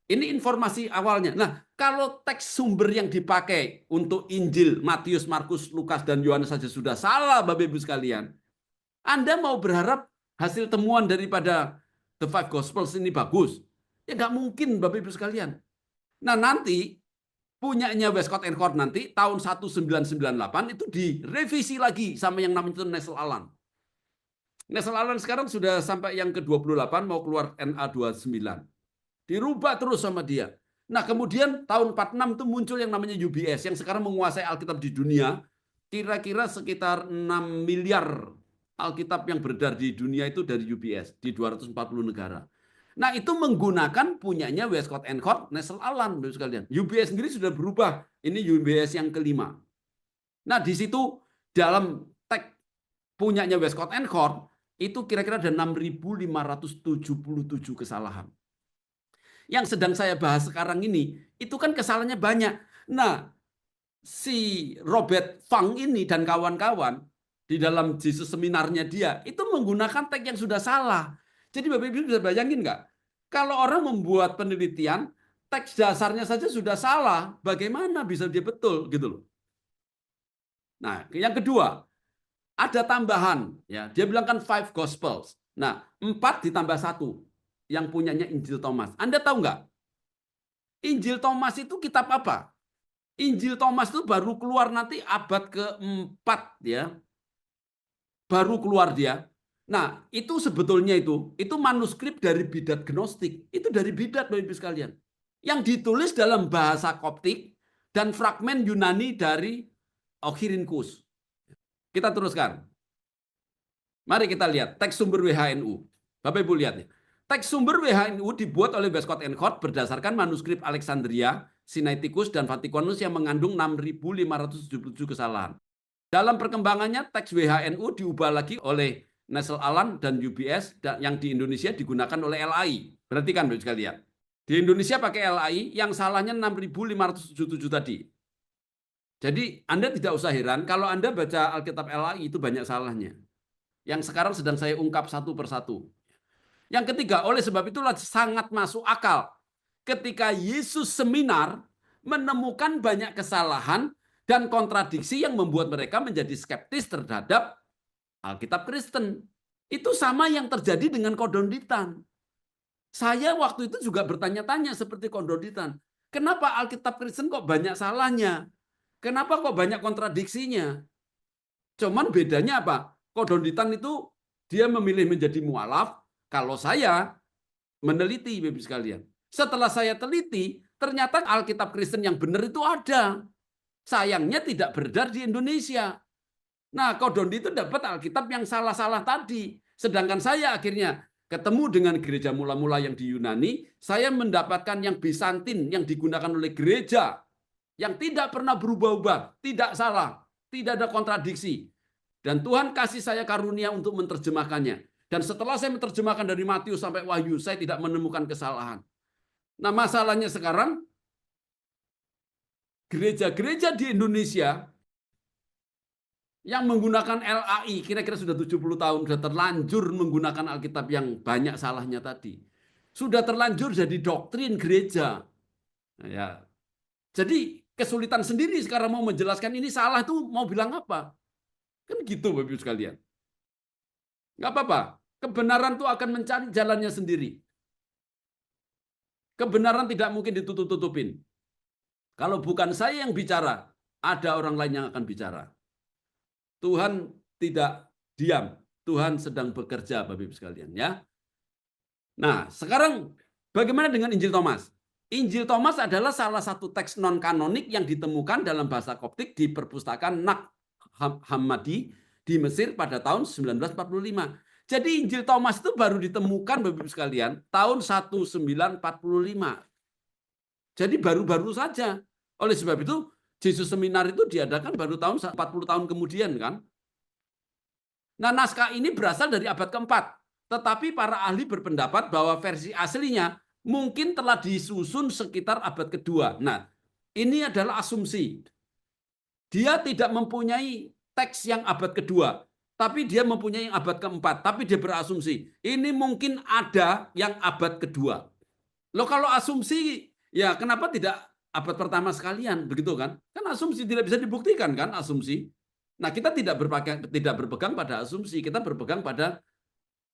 Ini informasi awalnya. Nah, kalau teks sumber yang dipakai untuk Injil Matius, Markus, Lukas, dan Yohanes saja sudah salah, Bapak Ibu sekalian. Anda mau berharap hasil temuan daripada The Five Gospels ini bagus? Ya nggak mungkin, Bapak Ibu sekalian. Nah, nanti punyanya Westcott and Hort nanti tahun 1998 itu direvisi lagi sama yang namanya Nessel Aland. Nessel Aland sekarang sudah sampai yang ke-28 mau keluar NA29. Dirubah terus sama dia. Nah, kemudian tahun 46 itu muncul yang namanya UBS yang sekarang menguasai Alkitab di dunia. Kira-kira sekitar 6 miliar Alkitab yang beredar di dunia itu dari UBS di 240 negara. Nah, itu menggunakan punyanya Westcott and Hort, Nessel Aland, Bapak sekalian. UBS sendiri sudah berubah. Ini UBS yang kelima. Nah, di situ dalam teks punyanya Westcott and Hort itu kira-kira ada 6.577 kesalahan. Yang sedang saya bahas sekarang ini, itu kan kesalahannya banyak. Nah, si Robert Funk ini dan kawan-kawan di dalam Jesus seminarnya dia, itu menggunakan teks yang sudah salah. Jadi Bapak Ibu bisa bayangin nggak? Kalau orang membuat penelitian, teks dasarnya saja sudah salah, bagaimana bisa dia betul gitu loh. Nah, yang kedua, ada tambahan. Ya, dia bilang kan 5 Gospels. Nah, 4 ditambah 1. Yang punyanya Injil Thomas. Anda tahu nggak? Injil Thomas itu kitab apa? Injil Thomas itu baru keluar nanti abad ke-4 ya. Baru keluar dia. Nah, itu sebetulnya itu manuskrip dari Bidat Gnostik. Itu dari Bidat, Bapak Ibu sekalian. Yang ditulis dalam bahasa Koptik dan fragmen Yunani dari Okhirhynchus. Kita teruskan. Mari kita lihat teks sumber WHNU. Bapak Ibu lihat nih. Teks sumber WHNU dibuat oleh Westcott and Hort berdasarkan manuskrip Alexandria, Sinaiticus, dan Vatikanus yang mengandung 6.577 kesalahan. Dalam perkembangannya, teks WHNU diubah lagi oleh Nessel Aland dan UBS yang di Indonesia digunakan oleh LAI. Perhatikan Bapak sekalian. Di Indonesia pakai LAI yang salahnya 6.577 tadi. Jadi Anda tidak usah heran kalau Anda baca Alkitab LAI itu banyak salahnya. Yang sekarang sedang saya ungkap satu persatu. Yang ketiga, oleh sebab itulah sangat masuk akal ketika Yesus seminar menemukan banyak kesalahan dan kontradiksi yang membuat mereka menjadi skeptis terhadap Alkitab Kristen. Itu sama yang terjadi dengan Kondoditan. Saya waktu itu juga bertanya-tanya seperti Kondoditan. Kenapa Alkitab Kristen kok banyak salahnya? Kenapa kok banyak kontradiksinya? Cuman bedanya apa? Kondoditan itu dia memilih menjadi mualaf. Kalau saya meneliti, Bapak sekalian. Setelah saya teliti, ternyata Alkitab Kristen yang benar itu ada. Sayangnya tidak beredar di Indonesia. Nah, Kodondi itu dapat Alkitab yang salah-salah tadi. Sedangkan saya akhirnya ketemu dengan gereja mula-mula yang di Yunani, saya mendapatkan yang Bizantin yang digunakan oleh gereja yang tidak pernah berubah-ubah, tidak salah, tidak ada kontradiksi. Dan Tuhan kasih saya karunia untuk menerjemahkannya. Dan setelah saya menerjemahkan dari Matius sampai Wahyu, saya tidak menemukan kesalahan. Nah, masalahnya sekarang, gereja-gereja di Indonesia yang menggunakan LAI, kira-kira sudah 70 tahun, sudah terlanjur menggunakan Alkitab yang banyak salahnya tadi. Sudah terlanjur jadi doktrin gereja. Ya. Jadi kesulitan sendiri sekarang mau menjelaskan ini salah tuh mau bilang apa? Kan gitu Bapak Ibu sekalian. Nggak apa-apa. Kebenaran tuh akan mencari jalannya sendiri. Kebenaran tidak mungkin ditutup-tutupin. Kalau bukan saya yang bicara, ada orang lain yang akan bicara. Tuhan tidak diam. Tuhan sedang bekerja, Bapak Ibu sekalian. Ya. Nah, sekarang bagaimana dengan Injil Thomas? Injil Thomas adalah salah satu teks non-kanonik yang ditemukan dalam bahasa Koptik di perpustakaan Nag Hammadi di Mesir pada tahun 1945. Jadi Injil Thomas itu baru ditemukan Bapak Ibu sekalian tahun 1945. Jadi baru-baru saja. Oleh sebab itu Jesus Seminar itu diadakan baru tahun 40 tahun kemudian kan. Nah, naskah ini berasal dari abad keempat. Tetapi para ahli berpendapat bahwa versi aslinya mungkin telah disusun sekitar abad kedua. Nah, ini adalah asumsi. Dia tidak mempunyai teks yang abad kedua, tapi dia mempunyai yang abad keempat. Tapi dia berasumsi, ini mungkin ada yang abad kedua. Loh kalau asumsi, ya kenapa tidak abad pertama sekalian? Begitu kan? Kan asumsi tidak bisa dibuktikan kan asumsi. Nah kita tidak berpegang pada asumsi, kita berpegang pada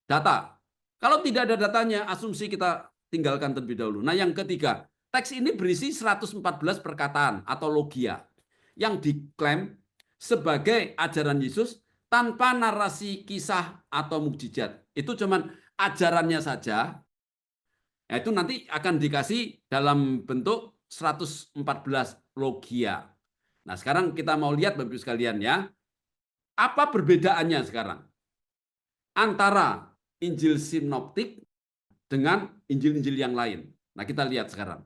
data. Kalau tidak ada datanya, asumsi kita tinggalkan terlebih dahulu. Nah, yang ketiga, teks ini berisi 114 perkataan atau logia yang diklaim sebagai ajaran Yesus tanpa narasi kisah atau mukjizat. Itu cuman ajarannya saja. Nah, itu nanti akan dikasih dalam bentuk 114 logia. Nah, sekarang kita mau lihat Bapak Ibu sekalian ya. Apa perbedaannya sekarang antara Injil sinoptik dengan Injil-Injil yang lain? Nah, kita lihat sekarang.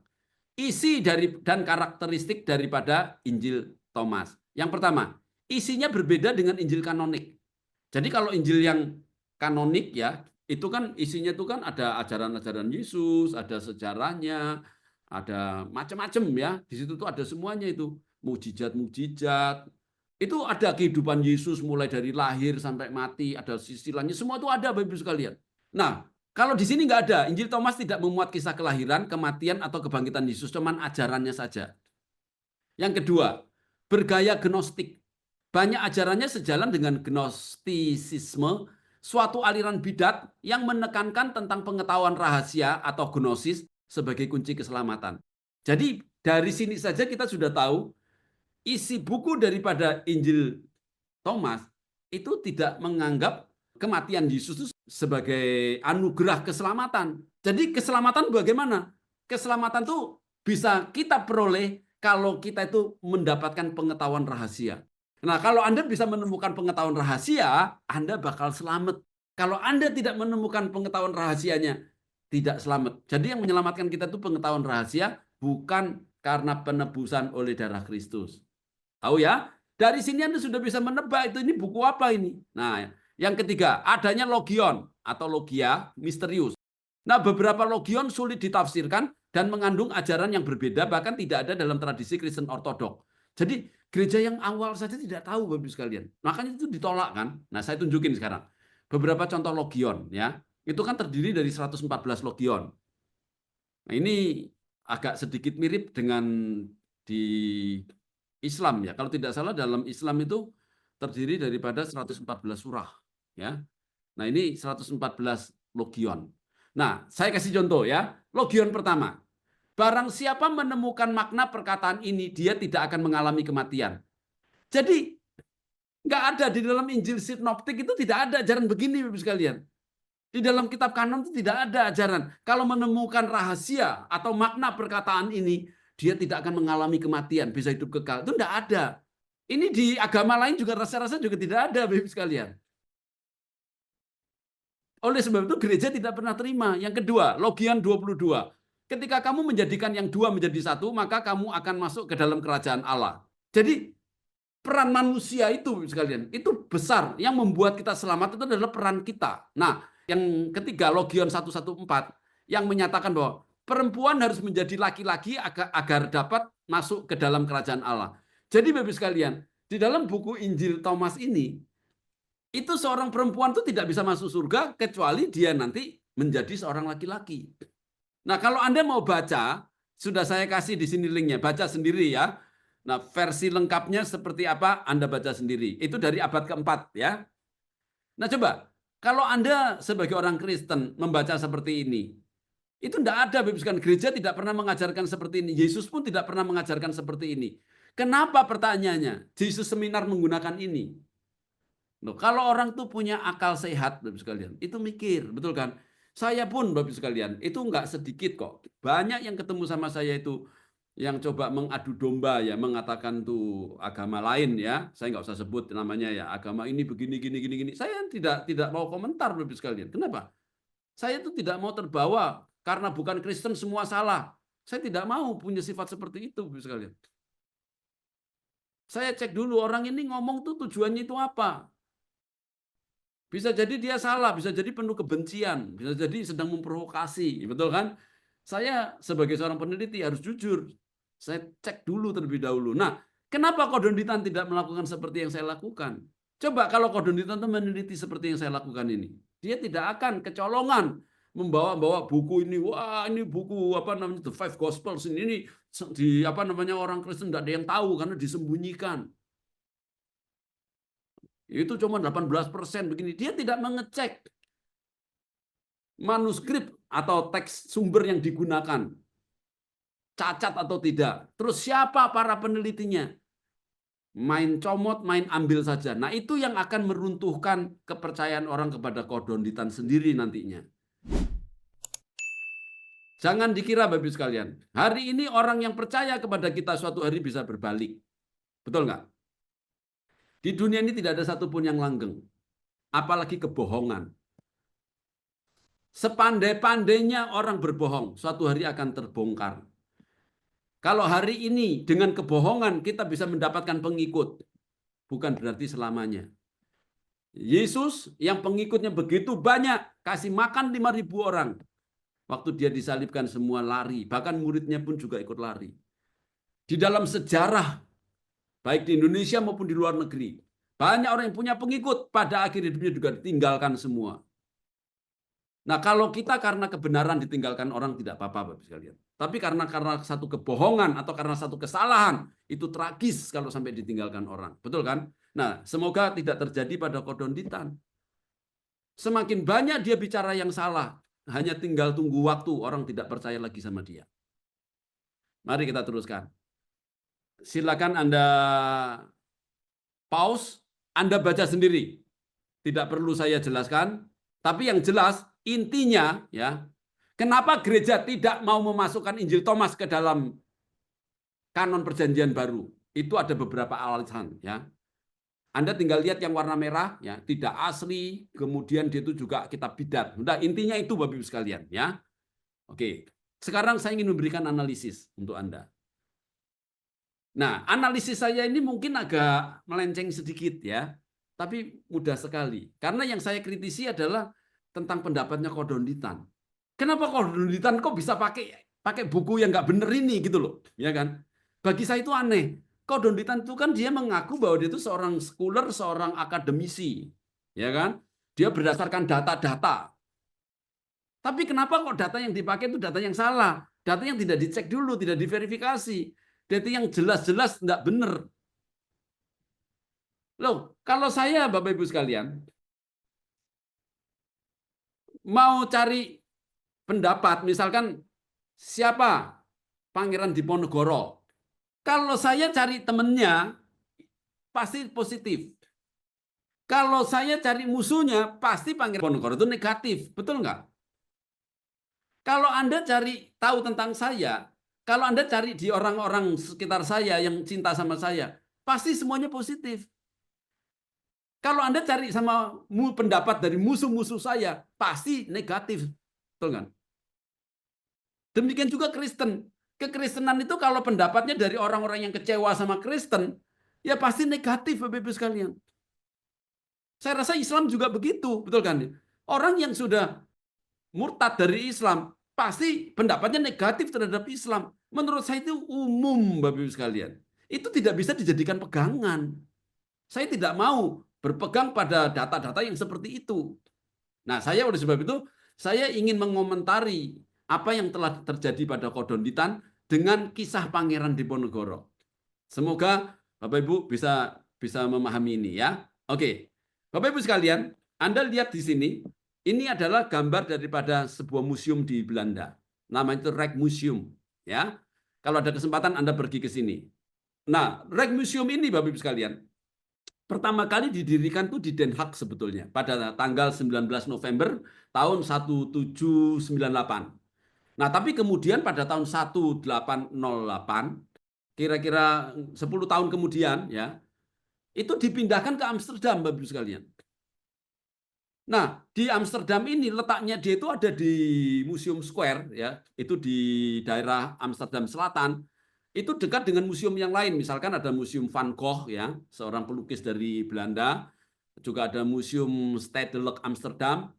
Isi dan karakteristik daripada Injil Thomas. Yang pertama, isinya berbeda dengan Injil kanonik. Jadi kalau Injil yang kanonik ya, itu kan isinya itu kan ada ajaran-ajaran Yesus, ada sejarahnya, ada macam-macam ya. Di situ tuh ada semuanya itu, mukjizat-mukjizat. Itu ada kehidupan Yesus mulai dari lahir sampai mati, ada silsilahnya, semua itu ada Bapak Ibu sekalian. Nah, kalau di sini nggak ada, Injil Thomas tidak memuat kisah kelahiran, kematian, atau kebangkitan Yesus, cuman ajarannya saja. Yang kedua, bergaya gnostik. Banyak ajarannya sejalan dengan gnostisisme, suatu aliran bidat yang menekankan tentang pengetahuan rahasia atau gnosis sebagai kunci keselamatan. Jadi dari sini saja kita sudah tahu isi buku daripada Injil Thomas itu tidak menganggap kematian Yesus itu sebagai anugerah keselamatan. Jadi keselamatan bagaimana? Keselamatan itu bisa kita peroleh kalau kita itu mendapatkan pengetahuan rahasia. Nah, kalau Anda bisa menemukan pengetahuan rahasia, Anda bakal selamat. Kalau Anda tidak menemukan pengetahuan rahasianya, tidak selamat. Jadi yang menyelamatkan kita itu pengetahuan rahasia, bukan karena penebusan oleh darah Kristus. Tahu ya? Dari sini Anda sudah bisa menebak ini buku apa ini. Nah, yang ketiga, adanya logion atau logia misterius. Nah, beberapa logion sulit ditafsirkan dan mengandung ajaran yang berbeda, bahkan tidak ada dalam tradisi Kristen Ortodok. Jadi, gereja yang awal saja tidak tahu, Bapak Ibu sekalian. Makanya itu ditolak kan. Nah, saya tunjukin sekarang. Beberapa contoh logion ya. Itu kan terdiri dari 114 logion. Nah, ini agak sedikit mirip dengan di Islam ya. Kalau tidak salah dalam Islam itu terdiri daripada 114 surah ya. Nah, ini 114 logion. Nah, saya kasih contoh ya. Logion pertama. Barang siapa menemukan makna perkataan ini, dia tidak akan mengalami kematian. Jadi, nggak ada di dalam Injil sinoptik itu tidak ada ajaran begini, Bapak sekalian. Di dalam kitab kanon itu tidak ada ajaran. Kalau menemukan rahasia atau makna perkataan ini, dia tidak akan mengalami kematian, bisa hidup kekal. Itu tidak ada. Ini di agama lain juga rasa-rasa juga tidak ada, Bapak sekalian. Oleh sebab itu gereja tidak pernah terima. Yang kedua, Logian 22. Ketika kamu menjadikan yang dua menjadi satu, maka kamu akan masuk ke dalam kerajaan Allah. Jadi peran manusia itu sekalian, itu besar. Yang membuat kita selamat itu adalah peran kita. Nah, yang ketiga, Logion 114, yang menyatakan bahwa perempuan harus menjadi laki-laki agar dapat masuk ke dalam kerajaan Allah. Jadi Bapak sekalian, di dalam buku Injil Thomas ini, itu seorang perempuan itu tidak bisa masuk surga kecuali dia nanti menjadi seorang laki-laki. Nah, kalau Anda mau baca, sudah saya kasih di sini linknya, baca sendiri ya. Nah, versi lengkapnya seperti apa Anda baca sendiri. Itu dari abad keempat ya. Nah, coba kalau Anda sebagai orang Kristen membaca seperti ini, itu tidak ada, Bapak gereja tidak pernah mengajarkan seperti ini. Yesus pun tidak pernah mengajarkan seperti ini. Kenapa pertanyaannya? Yesus seminar menggunakan ini. Loh, kalau orang tuh punya akal sehat, Bapak sekalian, itu mikir, betul kan? Saya pun, Bapak sekalian, itu enggak sedikit kok. Banyak yang ketemu sama saya itu yang coba mengadu domba ya, mengatakan tuh agama lain ya. Saya nggak usah sebut namanya ya, agama ini begini gini gini gini. Saya tidak mau komentar, Bapak sekalian. Kenapa? Saya itu tidak mau terbawa karena bukan Kristen semua salah. Saya tidak mau punya sifat seperti itu, Bapak sekalian. Saya cek dulu orang ini ngomong tuh tujuannya itu apa. Bisa jadi dia salah, bisa jadi penuh kebencian, bisa jadi sedang memprovokasi, betul kan? Saya sebagai seorang peneliti harus jujur. Saya cek dulu terlebih dahulu. Nah, kenapa Kodonditan tidak melakukan seperti yang saya lakukan? Coba kalau Kodonditan itu meneliti seperti yang saya lakukan ini, dia tidak akan kecolongan membawa-bawa buku ini. Wah, ini buku apa namanya The Five Gospels ini di apa namanya orang Kristen tidak ada yang tahu karena disembunyikan. Itu cuma 18% begini. Dia tidak mengecek. manuskrip atau teks sumber yang digunakan cacat atau tidak. Terus siapa para penelitinya? Main comot, main ambil saja. Nah, itu yang akan meruntuhkan kepercayaan orang kepada kodonditan sendiri nantinya. Jangan dikira Bapak Ibu sekalian, hari ini orang yang percaya kepada kita suatu hari bisa berbalik. Betul nggak? Di dunia ini tidak ada satupun yang langgeng. Apalagi kebohongan. Sepandai-pandainya orang berbohong, suatu hari akan terbongkar. Kalau hari ini dengan kebohongan kita bisa mendapatkan pengikut, bukan berarti selamanya. Yesus yang pengikutnya begitu banyak, kasih makan 5.000 orang. Waktu dia disalibkan semua lari, bahkan muridnya pun juga ikut lari. Di dalam sejarah, baik di Indonesia maupun di luar negeri, banyak orang yang punya pengikut, pada akhir hidupnya juga ditinggalkan semua. Nah, kalau kita karena kebenaran ditinggalkan orang tidak apa-apa Bapak sekalian. Tapi karena satu kebohongan atau karena satu kesalahan, itu tragis kalau sampai ditinggalkan orang. Betul kan? Nah, semoga tidak terjadi pada kodonditan. Semakin banyak dia bicara yang salah, hanya tinggal tunggu waktu orang tidak percaya lagi sama dia. Mari kita teruskan. Silakan Anda pause, Anda baca sendiri. Tidak perlu saya jelaskan, tapi yang jelas intinya ya, kenapa gereja tidak mau memasukkan Injil Thomas ke dalam kanon perjanjian baru? Itu ada beberapa alasan ya. Anda tinggal lihat yang warna merah ya, tidak asli, kemudian dia itu juga kitab bidat. Udah, intinya itu Bapak Ibu sekalian ya. Oke. Sekarang saya ingin memberikan analisis untuk Anda. Nah, analisis saya ini mungkin agak melenceng sedikit ya, tapi mudah sekali. Karena yang saya kritisi adalah tentang pendapatnya kodonditan. Kenapa kodonditan kok bisa pakai buku yang nggak bener ini gitu loh, ya kan? Bagi saya itu aneh. Kodonditan itu kan dia mengaku bahwa dia itu seorang scholar, seorang akademisi, ya kan? Dia berdasarkan data-data. Tapi kenapa kok data yang dipakai itu data yang salah? Data yang tidak dicek dulu, tidak diverifikasi. Data yang jelas-jelas tidak benar. Loh, kalau saya Bapak Ibu sekalian mau cari pendapat, misalkan siapa Pangeran Diponegoro. Kalau saya cari temennya, pasti positif. Kalau saya cari musuhnya, pasti Pangeran Diponegoro itu negatif. Betul nggak? Kalau Anda cari tahu tentang saya, kalau Anda cari di orang-orang sekitar saya yang cinta sama saya, pasti semuanya positif. Kalau Anda cari sama pendapat dari musuh-musuh saya, pasti negatif. Betul kan? Demikian juga Kristen. Kekristenan itu kalau pendapatnya dari orang-orang yang kecewa sama Kristen, ya pasti negatif Bapak Ibu sekalian. Saya rasa Islam juga begitu, betul kan? Orang yang sudah murtad dari Islam, pasti pendapatnya negatif terhadap Islam. Menurut saya itu umum Bapak Ibu sekalian. Itu tidak bisa dijadikan pegangan. Saya tidak mau berpegang pada data-data yang seperti itu. Nah, saya oleh sebab itu, saya ingin mengomentari apa yang telah terjadi pada kodonditan dengan kisah Pangeran Diponegoro. Semoga Bapak Ibu bisa memahami ini ya. Oke. Bapak Ibu sekalian, Anda lihat di sini, ini adalah gambar daripada sebuah museum di Belanda. Namanya itu Rijksmuseum ya. Kalau ada kesempatan Anda pergi ke sini. Nah, Rijksmuseum ini Bapak Ibu sekalian, pertama kali didirikan tuh di Den Haag sebetulnya pada tanggal 19 November tahun 1798. Nah, tapi kemudian pada tahun 1808, kira-kira 10 tahun kemudian ya, itu dipindahkan ke Amsterdam Bapak Ibu sekalian. Nah, di Amsterdam ini letaknya dia itu ada di Museum Square ya, itu di daerah Amsterdam Selatan. Itu dekat dengan museum yang lain, misalkan ada Museum Van Gogh ya, seorang pelukis dari Belanda, juga ada Museum Stedelijk Amsterdam,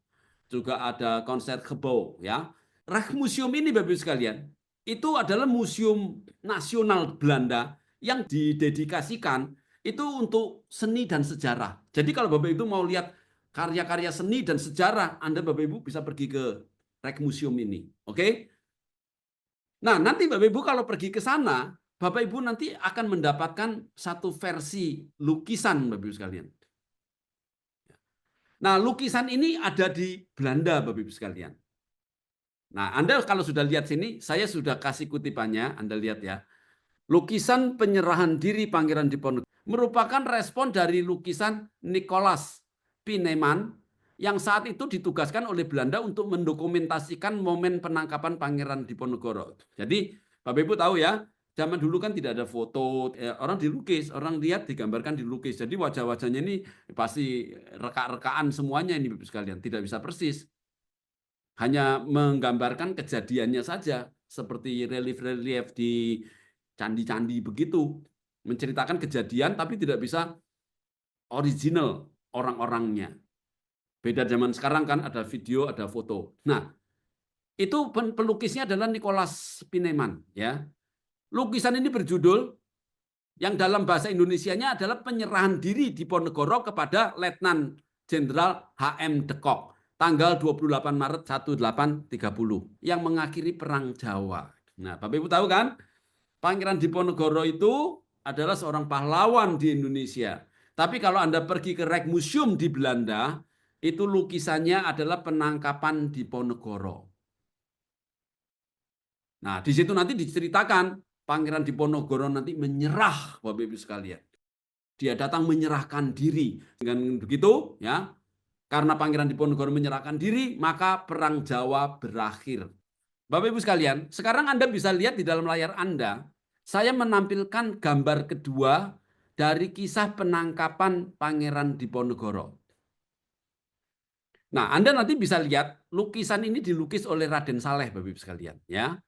juga ada Concertgebouw ya. Rijksmuseum ini Bapak Ibu sekalian, itu adalah museum nasional Belanda yang didedikasikan itu untuk seni dan sejarah. Jadi kalau Bapak Ibu mau lihat karya-karya seni dan sejarah, Anda Bapak Ibu bisa pergi ke Rijksmuseum ini. Oke? Nah, nanti Bapak Ibu kalau pergi ke sana, Bapak Ibu nanti akan mendapatkan satu versi lukisan Bapak Ibu sekalian. Nah, lukisan ini ada di Belanda Bapak Ibu sekalian. Nah, Anda kalau sudah lihat sini, saya sudah kasih kutipannya, Anda lihat ya. Lukisan penyerahan diri Pangeran Diponegoro merupakan respon dari lukisan Nicholas Pieneman yang saat itu ditugaskan oleh Belanda untuk mendokumentasikan momen penangkapan Pangeran Diponegoro. Jadi, Bapak Ibu tahu ya, zaman dulu kan tidak ada foto, orang dilukis, orang lihat digambarkan dilukis. Jadi wajah-wajahnya ini pasti reka-rekaan semuanya ini Bapak sekalian, tidak bisa persis. Hanya menggambarkan kejadiannya saja, seperti relief-relief di candi-candi begitu, menceritakan kejadian tapi tidak bisa original orang-orangnya. Beda zaman sekarang kan ada video, ada foto. Nah, itu pelukisnya adalah Nicholas Pieneman ya. Lukisan ini berjudul yang dalam bahasa Indonesianya adalah penyerahan diri Diponegoro kepada Letnan Jenderal H.M. de Kock tanggal 28 Maret 1830 yang mengakhiri Perang Jawa. Nah, Bapak Ibu tahu kan? Pangeran Diponegoro itu adalah seorang pahlawan di Indonesia. Tapi kalau Anda pergi ke Rijksmuseum di Belanda, itu lukisannya adalah penangkapan Diponegoro. Nah, di situ nanti diceritakan Pangeran Diponegoro nanti menyerah, Bapak Ibu sekalian. Dia datang menyerahkan diri. Dengan begitu, ya, karena Pangeran Diponegoro menyerahkan diri, maka Perang Jawa berakhir. Bapak Ibu sekalian, sekarang Anda bisa lihat di dalam layar Anda, saya menampilkan gambar kedua dari kisah penangkapan Pangeran Diponegoro. Nah, Anda nanti bisa lihat lukisan ini dilukis oleh Raden Saleh, Bapak Ibu sekalian, ya.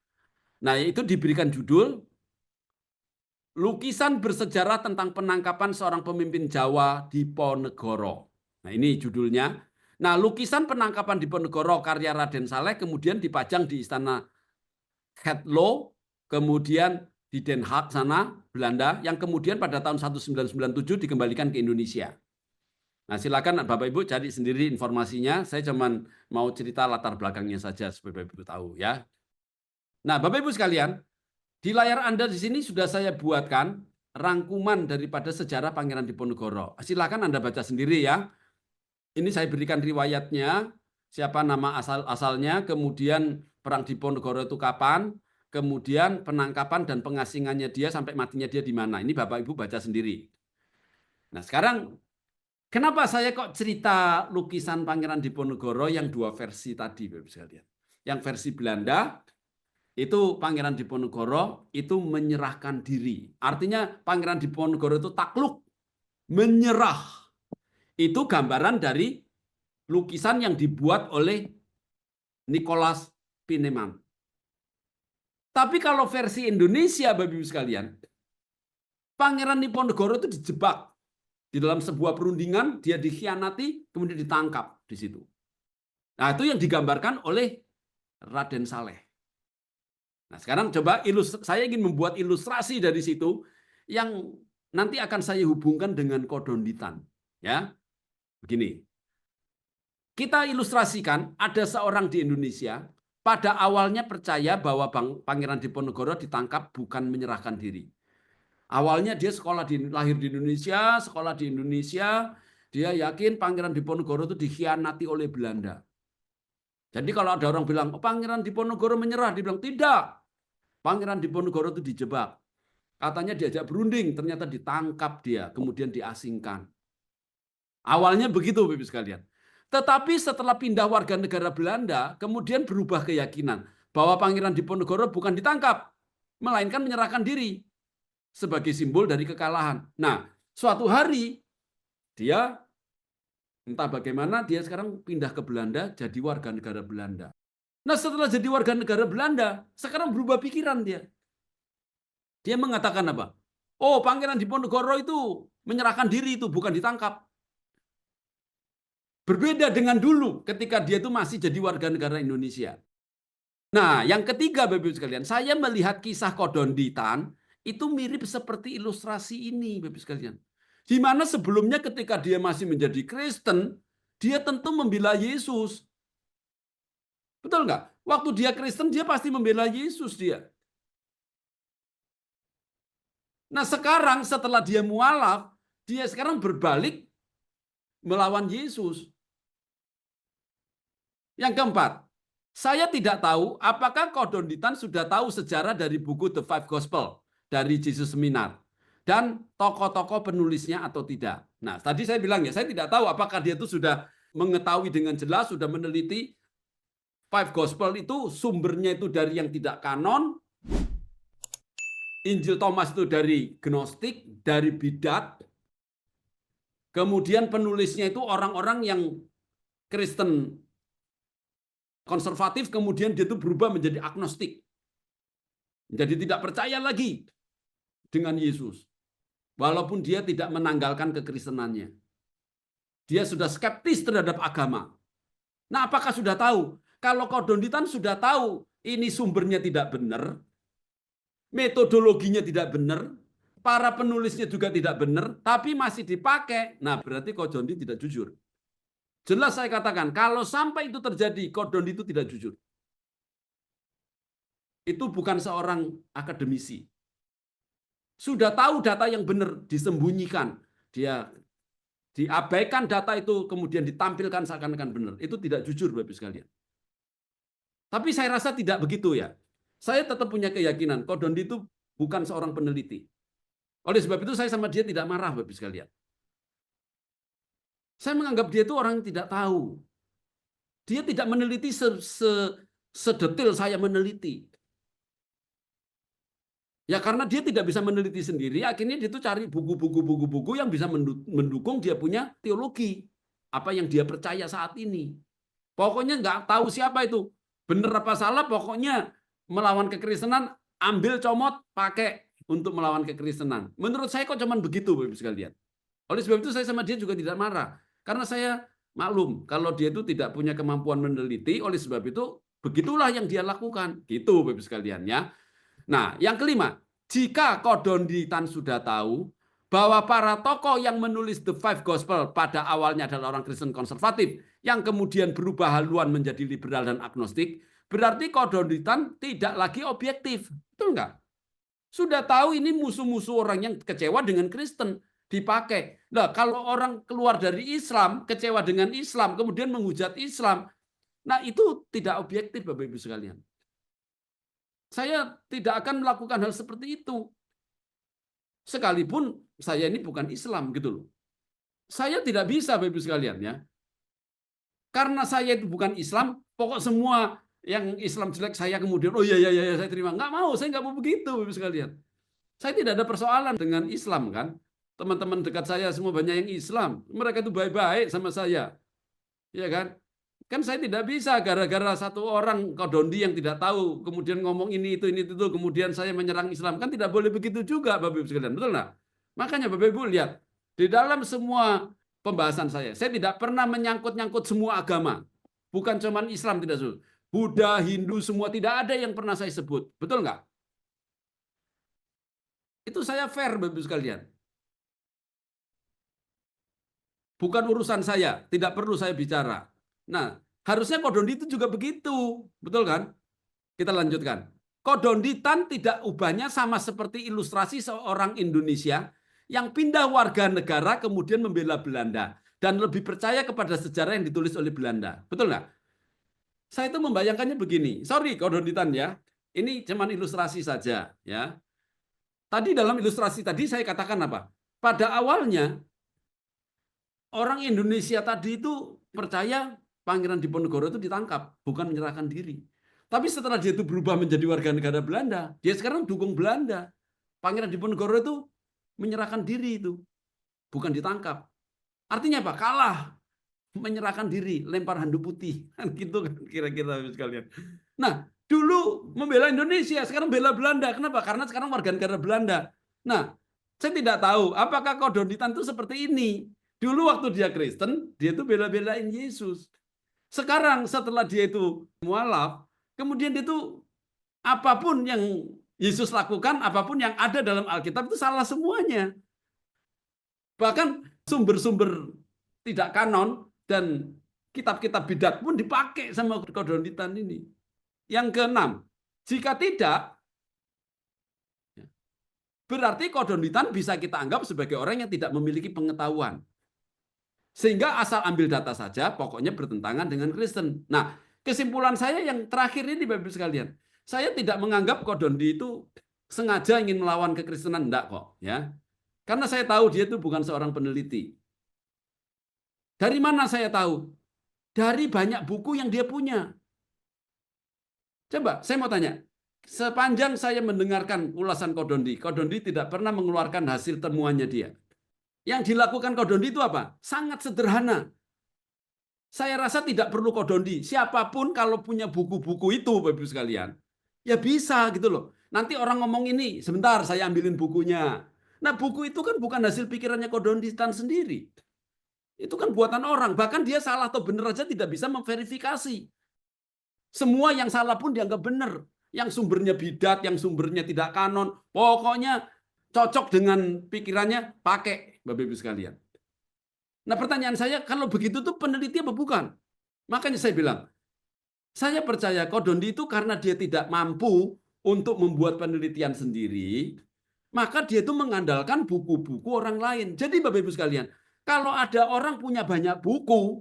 Nah, itu diberikan judul Lukisan bersejarah tentang penangkapan seorang pemimpin Jawa Diponegoro. Nah, ini judulnya. Nah, lukisan penangkapan Diponegoro karya Raden Saleh kemudian dipajang di Istana Hetlo, kemudian di Den Haag sana, Belanda, yang kemudian pada tahun 1997 dikembalikan ke Indonesia. Nah, silakan Bapak Ibu cari sendiri informasinya. Saya cuma mau cerita latar belakangnya saja supaya Bapak Ibu tahu ya. Nah, Bapak Ibu sekalian, di layar Anda di sini sudah saya buatkan rangkuman daripada sejarah Pangeran Diponegoro. Silakan Anda baca sendiri ya. Ini saya berikan riwayatnya, siapa nama asal-asalnya, kemudian Perang Diponegoro itu kapan, kemudian penangkapan dan pengasingannya dia sampai matinya dia di mana. Ini Bapak Ibu baca sendiri. Nah, sekarang kenapa saya kok cerita lukisan Pangeran Diponegoro yang dua versi tadi, Bapak Ibu sekalian. Yang versi Belanda itu Pangeran Diponegoro itu menyerahkan diri. Artinya Pangeran Diponegoro itu takluk, menyerah. Itu gambaran dari lukisan yang dibuat oleh Nicholas Pieneman. Tapi kalau versi Indonesia, Bapak Ibu sekalian, Pangeran Diponegoro itu dijebak di dalam sebuah perundingan, dia dikhianati, kemudian ditangkap di situ. Nah, itu yang digambarkan oleh Raden Saleh. Nah, sekarang coba saya ingin membuat ilustrasi dari situ yang nanti akan saya hubungkan dengan Kodonditan. Ya, begini. Kita ilustrasikan ada seorang di Indonesia pada awalnya percaya bahwa Pangeran Diponegoro ditangkap bukan menyerahkan diri. Awalnya dia lahir di Indonesia, sekolah di Indonesia, dia yakin Pangeran Diponegoro itu dikhianati oleh Belanda. Jadi kalau ada orang bilang, oh, Pangeran Diponegoro menyerah, dia bilang tidak. Pangeran Diponegoro itu dijebak. Katanya diajak berunding, ternyata ditangkap dia, kemudian diasingkan. Awalnya begitu, Bapak sekalian. Tetapi setelah pindah warga negara Belanda, kemudian berubah keyakinan bahwa Pangeran Diponegoro bukan ditangkap, melainkan menyerahkan diri sebagai simbol dari kekalahan. Nah, suatu hari dia entah bagaimana dia sekarang pindah ke Belanda jadi warga negara Belanda. Nah, setelah jadi warga negara Belanda, sekarang berubah pikiran dia. Dia mengatakan apa? Oh, Pangeran Diponegoro itu menyerahkan diri itu, bukan ditangkap. Berbeda dengan dulu ketika dia itu masih jadi warga negara Indonesia. Nah, yang ketiga Bapak Ibu sekalian, saya melihat kisah Kodonditan itu mirip seperti ilustrasi ini Bapak sekalian. Di mana sebelumnya ketika dia masih menjadi Kristen, dia tentu membela Yesus. Betul nggak? Waktu dia Kristen, dia pasti membela Yesus dia. Nah sekarang setelah dia mualaf, dia sekarang berbalik melawan Yesus. Yang keempat, Saya tidak tahu apakah Kodonditan sudah tahu sejarah dari buku The Five Gospel dari Jesus Seminar dan tokoh-tokoh penulisnya atau tidak. Nah, tadi saya bilang ya, saya tidak tahu apakah dia itu sudah mengetahui dengan jelas, sudah meneliti Five Gospel itu sumbernya itu dari yang tidak kanon, Injil Thomas itu dari Gnostik, dari Bidat, kemudian penulisnya itu orang-orang yang Kristen konservatif, kemudian dia itu berubah menjadi agnostik. Jadi tidak percaya lagi dengan Yesus. Walaupun dia tidak menanggalkan kekristenannya. Dia sudah skeptis terhadap agama. Nah, apakah sudah tahu? Kalau Kodonditan sudah tahu ini sumbernya tidak benar, metodologinya tidak benar, para penulisnya juga tidak benar, tapi masih dipakai. Nah, berarti Kodondi tidak jujur. Jelas saya katakan, kalau sampai itu terjadi, Kodondi itu tidak jujur. Itu bukan seorang akademisi. Sudah tahu data yang benar, disembunyikan. Dia diabaikan data itu, kemudian ditampilkan seakan-akan benar. Itu tidak jujur, Bapak-Ibu sekalian. Tapi saya rasa tidak begitu ya. Saya tetap punya keyakinan, Kodondi itu bukan seorang peneliti. Oleh sebab itu saya sama dia tidak marah, Bapak-Ibu sekalian. Saya menganggap dia itu orang yang tidak tahu. Dia tidak meneliti sedetil saya meneliti. Ya karena dia tidak bisa meneliti sendiri, akhirnya dia itu cari buku-buku yang bisa mendukung dia punya teologi. Apa yang dia percaya saat ini. Pokoknya nggak tahu siapa itu. Benar apa salah, pokoknya melawan kekristenan, ambil comot, pakai untuk melawan kekristenan. Menurut saya kok cuman begitu, Bapak-Ibu sekalian. Oleh sebab itu saya sama dia juga tidak marah. Karena saya maklum kalau dia itu tidak punya kemampuan meneliti, oleh sebab itu begitulah yang dia lakukan. Gitu Bapak-Ibu sekalian ya. Nah, yang kelima, jika Kodonditan sudah tahu bahwa para tokoh yang menulis The Five Gospel pada awalnya adalah orang Kristen konservatif yang kemudian berubah haluan menjadi liberal dan agnostik, berarti Kodonditan tidak lagi objektif. Betul nggak? Sudah tahu ini musuh-musuh orang yang kecewa dengan Kristen. Dipakai. Nah, kalau orang keluar dari Islam, kecewa dengan Islam, kemudian menghujat Islam, nah itu tidak objektif, Bapak-Ibu sekalian. Saya tidak akan melakukan hal seperti itu. Sekalipun saya ini bukan Islam, gitu loh. Saya tidak bisa, Bapak-Ibu sekalian, ya. Karena saya itu bukan Islam, pokok semua yang Islam jelek saya kemudian, oh iya, saya terima. Nggak mau, saya nggak mau begitu, Bapak-Ibu sekalian. Saya tidak ada persoalan dengan Islam, kan. Teman-teman dekat saya semua banyak yang Islam. Mereka itu baik-baik sama saya. Ya kan? Kan saya tidak bisa gara-gara satu orang Kodondi yang tidak tahu, kemudian ngomong ini, itu, kemudian saya menyerang Islam. Kan tidak boleh begitu juga, Bapak-Ibu sekalian. Betul nggak? Makanya Bapak-Ibu lihat, di dalam semua pembahasan saya tidak pernah menyangkut-nyangkut semua agama. Bukan cuma Islam tidak sebut. Buddha, Hindu, semua tidak ada yang pernah saya sebut. Betul nggak? Itu saya fair, Bapak-Ibu sekalian. Bukan urusan saya, tidak perlu saya bicara. Nah, harusnya Kodondi itu juga begitu. Betul kan? Kita lanjutkan. Kodonditan tidak ubahnya sama seperti ilustrasi seorang Indonesia yang pindah warga negara kemudian membela Belanda dan lebih percaya kepada sejarah yang ditulis oleh Belanda. Betul nggak? Saya itu membayangkannya begini. Sorry Kodonditan ya. Ini cuma ilustrasi saja ya. Tadi dalam ilustrasi tadi saya katakan apa? Pada awalnya orang Indonesia tadi itu percaya Pangeran Diponegoro itu ditangkap, bukan menyerahkan diri. Tapi setelah dia itu berubah menjadi warga negara Belanda, dia sekarang dukung Belanda. Pangeran Diponegoro itu menyerahkan diri itu, bukan ditangkap. Artinya apa? Kalah, menyerahkan diri, lempar handuk putih, kan gitu kan kira-kira sekalian. Nah, dulu membela Indonesia, sekarang bela Belanda. Kenapa? Karena sekarang warga negara Belanda. Nah, saya tidak tahu apakah Kodonditan itu seperti ini. Dulu waktu dia Kristen, dia itu bela-belain Yesus. Sekarang setelah dia itu mualaf, kemudian dia itu apapun yang Yesus lakukan, apapun yang ada dalam Alkitab itu salah semuanya. Bahkan sumber-sumber tidak kanon dan kitab-kitab bidat pun dipakai sama Kodonditan ini. Yang keenam, jika tidak, berarti Kodonditan bisa kita anggap sebagai orang yang tidak memiliki pengetahuan. Sehingga asal ambil data saja, pokoknya bertentangan dengan Kristen. Nah, Kesimpulan saya yang terakhir ini Bapak Ibu sekalian, saya tidak menganggap Kodondi itu sengaja ingin melawan kekristenan, enggak kok, ya. Karena saya tahu dia itu bukan seorang peneliti. Dari mana saya tahu? Dari banyak buku yang dia punya. Coba, saya mau tanya. Sepanjang saya mendengarkan ulasan Kodondi, Kodondi tidak pernah mengeluarkan hasil temuannya dia. Yang dilakukan Kodondi itu apa? Sangat sederhana. Saya rasa tidak perlu Kodondi. Siapapun kalau punya buku-buku itu, Bapak Ibu sekalian, ya bisa gitu loh. Nanti orang ngomong ini, sebentar saya ambilin bukunya. Nah, buku itu kan bukan hasil pikirannya Kodondi sendiri. Itu kan buatan orang. Bahkan dia salah atau benar aja tidak bisa memverifikasi. Semua yang salah pun dianggap benar. Yang sumbernya bidat, yang sumbernya tidak kanon. Pokoknya cocok dengan pikirannya, pakai, Bapak Ibu sekalian. Nah, pertanyaan saya, kalau begitu tuh peneliti apa bukan? Makanya saya bilang, saya percaya Kodondi itu karena dia tidak mampu untuk membuat penelitian sendiri, maka dia itu mengandalkan buku-buku orang lain. Jadi Bapak Ibu sekalian, kalau ada orang punya banyak buku,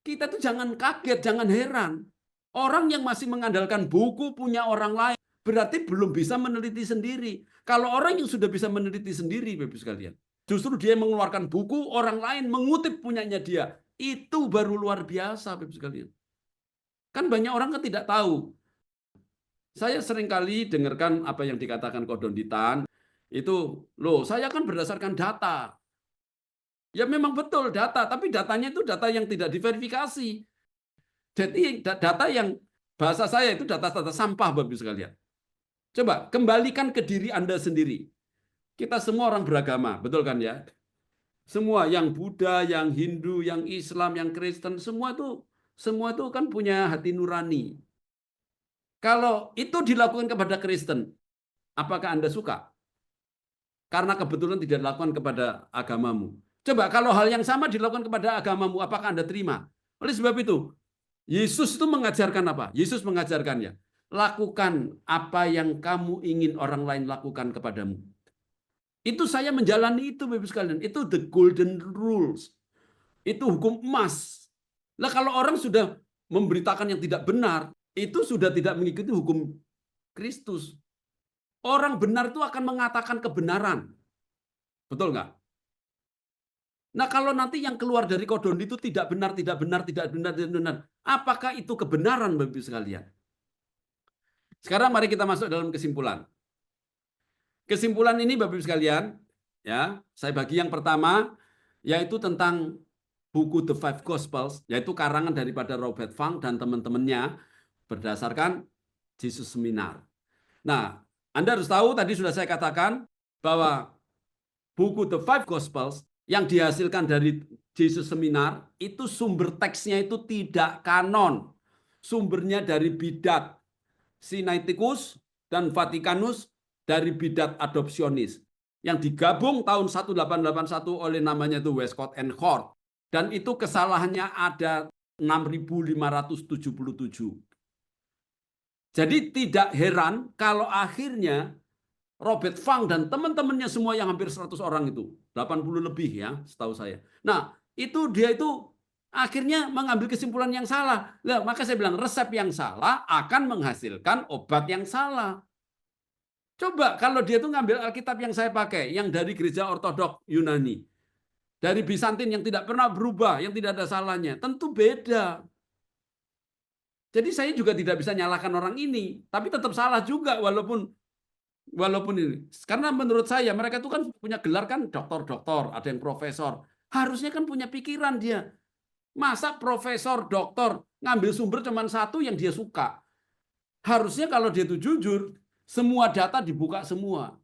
kita tuh jangan kaget, jangan heran. Orang yang masih mengandalkan buku punya orang lain, berarti belum bisa meneliti sendiri. Kalau orang yang sudah bisa meneliti sendiri, Bapak Ibu sekalian, justru dia mengeluarkan buku, orang lain mengutip punyanya dia. Itu baru luar biasa, Bapak Ibu sekalian. Kan banyak orang kan tidak tahu. Saya seringkali dengarkan apa yang dikatakan Kodonditan, itu, loh saya kan berdasarkan data. Ya memang betul data, tapi datanya itu data yang tidak diverifikasi. Jadi data yang bahasa saya itu data-data sampah, Bapak Ibu sekalian. Coba kembalikan ke diri Anda sendiri. Kita semua orang beragama, betul kan ya? Semua yang Buddha, yang Hindu, yang Islam, yang Kristen, semua itu kan punya hati nurani. Kalau itu dilakukan kepada Kristen, apakah Anda suka? Karena kebetulan tidak dilakukan kepada agamamu. Coba kalau hal yang sama dilakukan kepada agamamu, apakah Anda terima? Oleh sebab itu, Yesus itu mengajarkan apa? Yesus mengajarkannya, lakukan apa yang kamu ingin orang lain lakukan kepadamu. Itu saya menjalani itu, Bapak sekalian. Itu the golden rules. Itu hukum emas. Nah, kalau orang sudah memberitakan yang tidak benar, itu sudah tidak mengikuti hukum Kristus. Orang benar itu akan mengatakan kebenaran. Betul nggak? Nah, kalau nanti yang keluar dari Kodondi itu tidak benar, tidak benar, tidak benar, tidak benar. Apakah itu kebenaran, Bapak Ibu sekalian? Sekarang mari kita masuk dalam kesimpulan. Kesimpulan ini Bapak Ibu sekalian, ya, saya bagi yang pertama, yaitu tentang buku The Five Gospels, yaitu karangan daripada Robert Funk dan teman-temannya berdasarkan Jesus Seminar. Nah, Anda harus tahu, tadi sudah saya katakan, bahwa buku The Five Gospels yang dihasilkan dari Jesus Seminar, itu sumber teksnya itu tidak kanon. Sumbernya dari bidat Sinaiticus dan Vatikanus, dari bidat adopsionis yang digabung tahun 1881 oleh namanya itu Westcott and Hort, dan itu kesalahannya ada 6.577. Jadi tidak heran kalau akhirnya Robert Funk dan teman-temannya semua yang hampir 100 orang itu, 80 lebih ya setahu saya. Nah, dia itu akhirnya mengambil kesimpulan yang salah. Nah, maka saya bilang resep yang salah akan menghasilkan obat yang salah. Coba kalau dia tuh ngambil Alkitab yang saya pakai, yang dari gereja ortodok Yunani, dari Bizantin yang tidak pernah berubah, yang tidak ada salahnya, tentu beda. Jadi saya juga tidak bisa nyalahkan orang ini, tapi tetap salah juga walaupun ini. Karena menurut saya mereka itu kan punya gelar kan doktor-doktor, ada yang profesor. Harusnya kan punya pikiran dia. Masa profesor, doktor ngambil sumber cuma satu yang dia suka. Harusnya kalau dia itu jujur, semua data dibuka semua.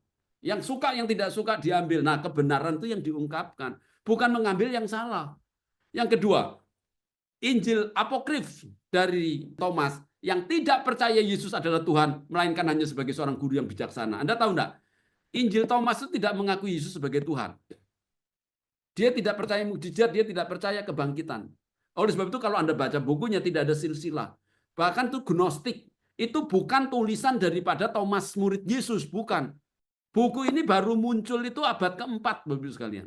Yang suka, yang tidak suka diambil. Nah, kebenaran itu yang diungkapkan. Bukan mengambil yang salah. Yang kedua, Injil apokrif dari Thomas yang tidak percaya Yesus adalah Tuhan, melainkan hanya sebagai seorang guru yang bijaksana. Anda tahu enggak? Injil Thomas itu tidak mengakui Yesus sebagai Tuhan. Dia tidak percaya mukjizat, dia tidak percaya kebangkitan. Oleh sebab itu kalau Anda baca bukunya tidak ada silsilah. Bahkan itu gnostik. Itu bukan tulisan daripada Thomas murid Yesus, bukan. Buku ini baru muncul itu abad keempat, Bapak Ibu sekalian.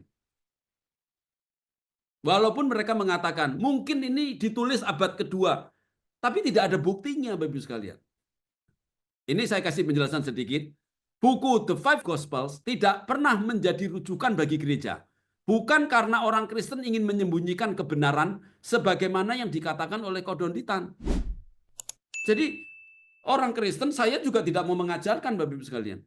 Walaupun mereka mengatakan mungkin ini ditulis abad kedua, tapi tidak ada buktinya, Bapak Ibu sekalian. Ini saya kasih penjelasan sedikit. Buku The Five Gospels tidak pernah menjadi rujukan bagi gereja. Bukan karena orang Kristen ingin menyembunyikan kebenaran sebagaimana yang dikatakan oleh Kodonditan. Jadi orang Kristen saya juga tidak mau mengajarkan, Bapak Ibu sekalian.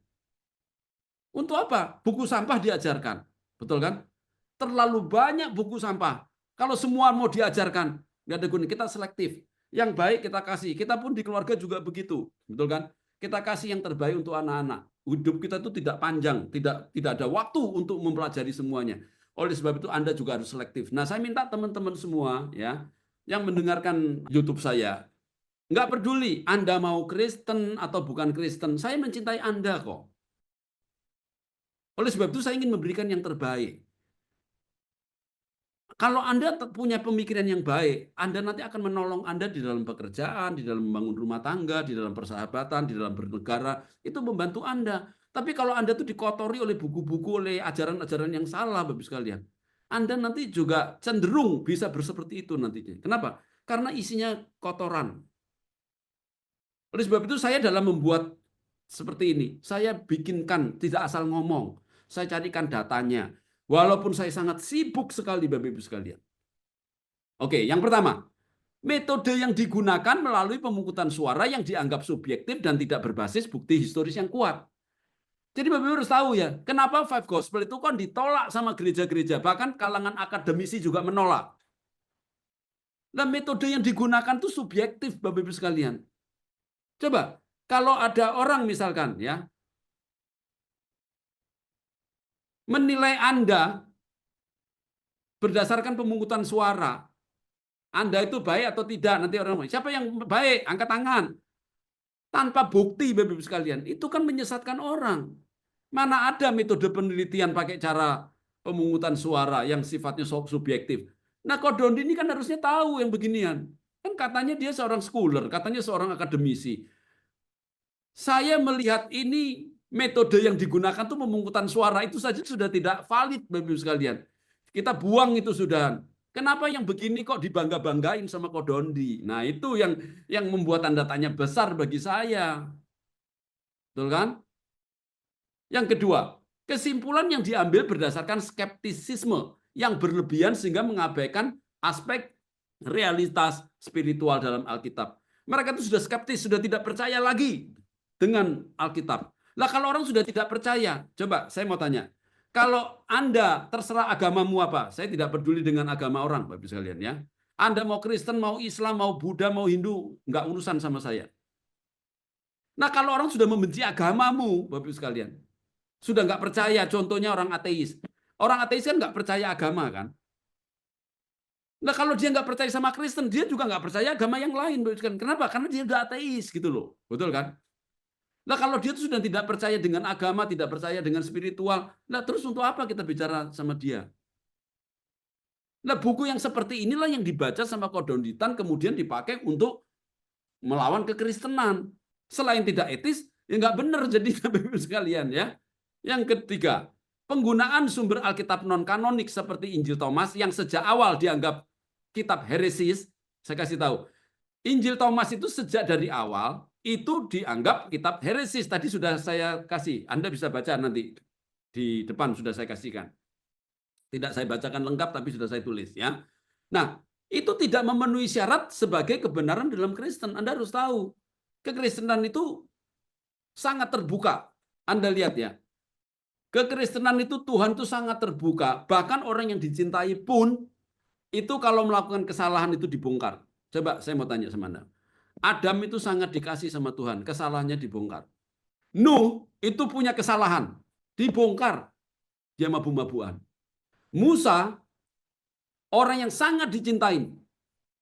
Untuk apa? Buku sampah diajarkan. Betul kan? Terlalu banyak buku sampah. Kalau semua mau diajarkan, nggak ada gunanya. Kita selektif. Yang baik kita kasih. Kita pun di keluarga juga begitu. Betul kan? Kita kasih yang terbaik untuk anak-anak. Hidup kita itu tidak panjang. Tidak ada waktu untuk mempelajari semuanya. Oleh sebab itu Anda juga harus selektif. Nah, saya minta teman-teman semua ya yang mendengarkan YouTube saya, nggak peduli Anda mau Kristen atau bukan Kristen, saya mencintai Anda kok. Oleh sebab itu saya ingin memberikan yang terbaik. Kalau Anda punya pemikiran yang baik, Anda nanti akan menolong Anda di dalam pekerjaan, di dalam membangun rumah tangga, di dalam persahabatan, di dalam bernegara, itu membantu Anda. Tapi kalau Anda itu dikotori oleh buku-buku, oleh ajaran-ajaran yang salah, Bapak sekalian, Anda nanti juga cenderung bisa berseperti itu nantinya. Kenapa? Karena isinya kotoran. Oleh sebab itu saya dalam membuat seperti ini, saya bikinkan tidak asal ngomong, saya carikan datanya. Walaupun saya sangat sibuk sekali, Bapak Ibu sekalian. Oke, yang pertama, metode yang digunakan melalui pemungutan suara yang dianggap subjektif dan tidak berbasis bukti historis yang kuat. Jadi Bapak Ibu harus tahu ya, kenapa Five Gospel itu kan ditolak sama gereja-gereja, bahkan kalangan akademisi juga menolak. Nah, metode yang digunakan itu subjektif, Bapak Ibu sekalian. Coba, kalau ada orang misalkan ya, menilai Anda berdasarkan pemungutan suara, Anda itu baik atau tidak, nanti orang bilang, siapa yang baik, angkat tangan. Tanpa bukti, Bapak Ibu sekalian, itu kan menyesatkan orang. Mana ada metode penelitian pakai cara pemungutan suara yang sifatnya subjektif. Nah, Kodondi ini kan harusnya tahu yang beginian. Kan katanya dia seorang scholar, katanya seorang akademisi. Saya melihat ini metode yang digunakan tuh pemungutan suara itu saja sudah tidak valid, Bapak Ibu sekalian. Kita buang itu sudah. Kenapa yang begini kok dibangga-banggain sama Kodondi? Nah, itu yang membuat tanda tanya besar bagi saya. Betul kan? Yang kedua, kesimpulan yang diambil berdasarkan skeptisisme yang berlebihan sehingga mengabaikan aspek realitas spiritual dalam Alkitab. Mereka itu sudah skeptis, sudah tidak percaya lagi dengan Alkitab. Lah kalau orang sudah tidak percaya, coba saya mau tanya, kalau Anda terserah agamamu apa, saya tidak peduli dengan agama orang, Bapak sekalian ya. Anda mau Kristen, mau Islam, mau Buddha, mau Hindu, nggak urusan sama saya. Nah kalau orang sudah membenci agamamu, Bapak sekalian, sudah nggak percaya, contohnya orang ateis. Orang ateis kan nggak percaya agama kan. Nah kalau dia nggak percaya sama Kristen, dia juga nggak percaya agama yang lain. Kenapa? Karena dia udah ateis gitu loh, betul kan? Nah kalau dia sudah tidak percaya dengan agama, tidak percaya dengan spiritual, nah terus untuk apa kita bicara sama dia? Nah buku yang seperti inilah yang dibaca sama Kodonditan kemudian dipakai untuk melawan kekristenan. Selain tidak etis, ya nggak benar jadi Bapak sekalian ya. Yang ketiga, penggunaan sumber Alkitab non-kanonik seperti Injil Thomas yang sejak awal dianggap kitab heresis, saya kasih tahu. Injil Thomas itu sejak dari awal itu dianggap kitab heresis. Tadi sudah saya kasih. Anda bisa baca nanti di depan sudah saya kasihkan. Tidak saya bacakan lengkap tapi sudah saya tulis ya. Nah, itu tidak memenuhi syarat sebagai kebenaran dalam Kristen. Anda harus tahu. Kekristenan itu sangat terbuka. Anda lihat ya. Kekristenan itu Tuhan itu sangat terbuka. Bahkan orang yang dicintai pun itu kalau melakukan kesalahan itu dibongkar. Coba saya mau tanya sama Anda. Adam itu sangat dikasih sama Tuhan, kesalahannya dibongkar. Nuh itu punya kesalahan, dibongkar. Dia mabuk-mabukan. Musa, orang yang sangat dicintai.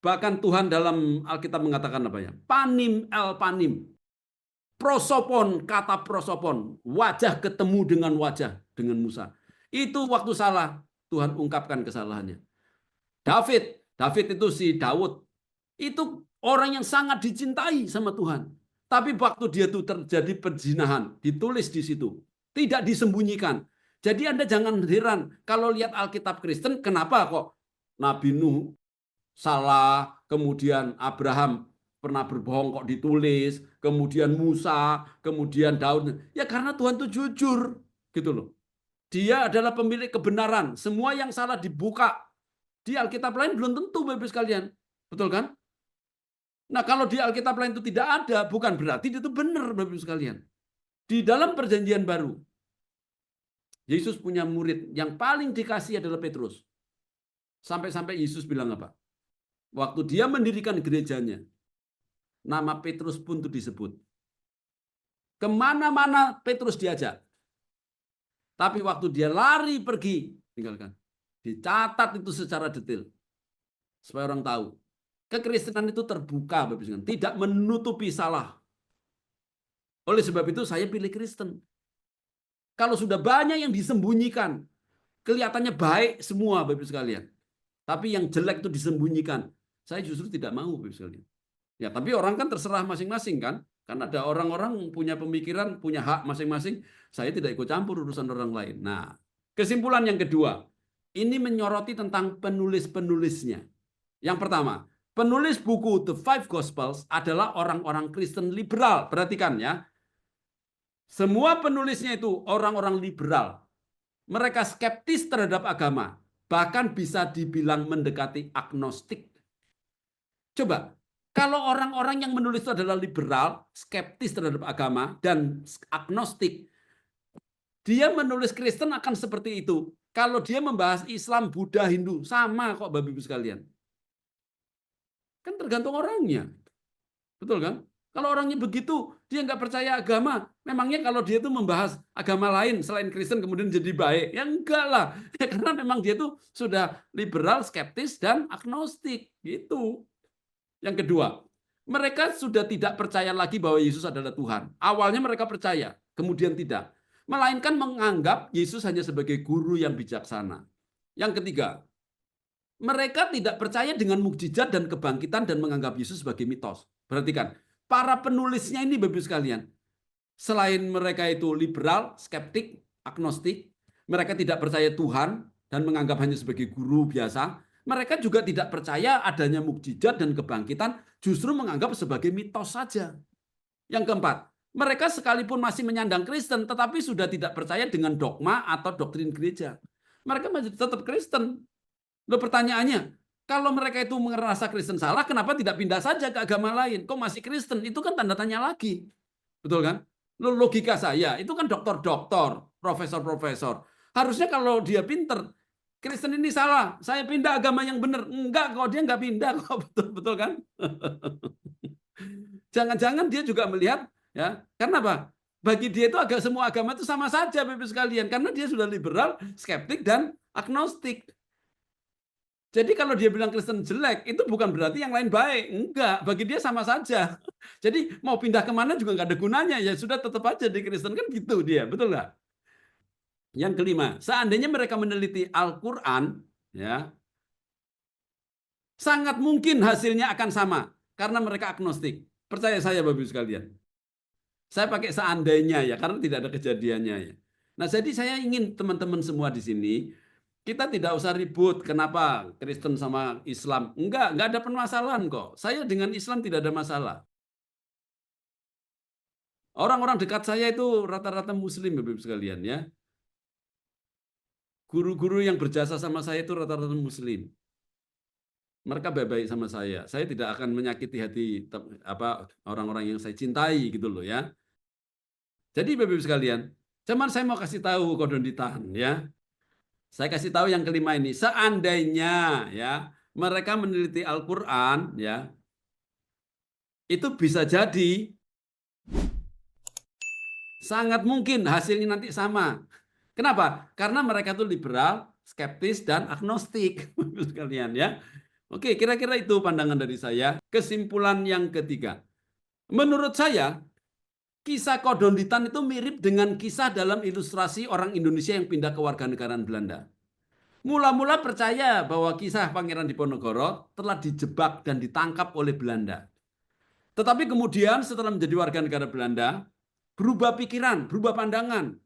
Bahkan Tuhan dalam Alkitab mengatakan apa ya? Panim el panim. Prosopon, kata prosopon. Wajah ketemu dengan wajah dengan Musa. Itu waktu salah, Tuhan ungkapkan kesalahannya. David itu si Daud. Itu orang yang sangat dicintai sama Tuhan. Tapi waktu dia itu terjadi perzinahan, ditulis di situ. Tidak disembunyikan. Jadi Anda jangan heran kalau lihat Alkitab Kristen, kenapa kok Nabi Nuh salah, kemudian Abraham pernah berbohong kok ditulis, kemudian Musa, kemudian Daud. Ya karena Tuhan itu jujur, gitu loh. Dia adalah pemilik kebenaran. Semua yang salah dibuka. Di Alkitab lain belum tentu, Bapak sekalian. Betul kan? Nah, kalau di Alkitab lain itu tidak ada, bukan berarti itu benar, Bapak sekalian. Di dalam perjanjian baru, Yesus punya murid yang paling dikasih adalah Petrus. Sampai-sampai Yesus bilang apa? Waktu dia mendirikan gerejanya, nama Petrus pun itu disebut. Kemana-mana Petrus diajak. Tapi waktu dia lari pergi, tinggalkan. Dicatat itu secara detail. Supaya orang tahu. Kekristenan itu terbuka, Bapak Ibu, tidak menutupi salah. Oleh sebab itu saya pilih Kristen. Kalau sudah banyak yang disembunyikan, kelihatannya baik semua, Bapak Ibu sekalian. Tapi yang jelek itu disembunyikan. Saya justru tidak mau, Bapak Ibu sekalian. Ya, tapi orang kan terserah masing-masing kan. Karena ada orang-orang punya pemikiran, punya hak masing-masing. Saya tidak ikut campur urusan orang lain. Nah, kesimpulan yang kedua, ini menyoroti tentang penulis-penulisnya. Yang pertama, penulis buku The Five Gospels adalah orang-orang Kristen liberal. Perhatikan ya. Semua penulisnya itu orang-orang liberal. Mereka skeptis terhadap agama. Bahkan bisa dibilang mendekati agnostik. Coba, kalau orang-orang yang menulis itu adalah liberal, skeptis terhadap agama, dan agnostik, dia menulis Kristen akan seperti itu. Kalau dia membahas Islam, Buddha, Hindu, sama kok Bapak Ibu sekalian. Kan tergantung orangnya. Betul kan? Kalau orangnya begitu, dia nggak percaya agama. Memangnya kalau dia itu membahas agama lain selain Kristen kemudian jadi baik? Ya enggak lah. Ya, karena memang dia itu sudah liberal, skeptis, dan agnostik. Gitu. Yang kedua, mereka sudah tidak percaya lagi bahwa Yesus adalah Tuhan. Awalnya mereka percaya, kemudian tidak. Melainkan menganggap Yesus hanya sebagai guru yang bijaksana. Yang ketiga, mereka tidak percaya dengan mukjizat dan kebangkitan dan menganggap Yesus sebagai mitos. Perhatikan, para penulisnya ini Bapak sekalian, selain mereka itu liberal, skeptik, agnostik, mereka tidak percaya Tuhan dan menganggap hanya sebagai guru biasa, mereka juga tidak percaya adanya mukjizat dan kebangkitan, justru menganggap sebagai mitos saja. Yang keempat, mereka sekalipun masih menyandang Kristen, tetapi sudah tidak percaya dengan dogma atau doktrin gereja. Mereka masih tetap Kristen. Loh, pertanyaannya, kalau mereka itu merasa Kristen salah, kenapa tidak pindah saja ke agama lain? Kok masih Kristen? Itu kan tanda tanya lagi. Betul kan? Logika saya, itu kan doktor-doktor, profesor-profesor. Harusnya kalau dia pinter, Kristen ini salah, saya pindah agama yang benar. Enggak, kok dia enggak pindah kok, betul kan? Jangan-jangan dia juga melihat, ya, karena apa? Bagi dia itu semua agama itu sama saja, Bapak sekalian, karena dia sudah liberal, skeptik, dan agnostik. Jadi kalau dia bilang Kristen jelek, itu bukan berarti yang lain baik. Enggak, bagi dia sama saja. Jadi mau pindah kemana juga nggak ada gunanya, ya sudah tetap aja di Kristen, kan gitu dia, betul nggak? Yang kelima, seandainya mereka meneliti Al-Quran, ya, sangat mungkin hasilnya akan sama, karena mereka agnostik. Percaya saya Bapak Ibu sekalian. Saya pakai seandainya ya, karena tidak ada kejadiannya ya. Nah, jadi saya ingin teman-teman semua di sini, kita tidak usah ribut kenapa Kristen sama Islam. Enggak ada permasalahan kok. Saya dengan Islam tidak ada masalah. Orang-orang dekat saya itu rata-rata Muslim, Bapak Ibu sekalian ya. Guru-guru yang berjasa sama saya itu rata-rata Muslim. Mereka baik-baik sama saya. Saya tidak akan menyakiti hati orang-orang yang saya cintai gitu loh ya. Jadi Bapak Ibu sekalian, cuman saya mau kasih tahu kodonditan ya. Saya kasih tahu yang kelima ini, seandainya ya mereka meneliti Al-Qur'an ya, itu bisa jadi sangat mungkin hasilnya nanti sama. Kenapa? Karena mereka itu liberal, skeptis, dan agnostik, sekalian ya. Oke, kira-kira itu pandangan dari saya. Kesimpulan yang ketiga, menurut saya kisah Kodonditan itu mirip dengan kisah dalam ilustrasi orang Indonesia yang pindah ke warganegaraan Belanda. Mula-mula percaya bahwa kisah Pangeran Diponegoro telah dijebak dan ditangkap oleh Belanda. Tetapi kemudian setelah menjadi warga negara Belanda, berubah pikiran, berubah pandangan,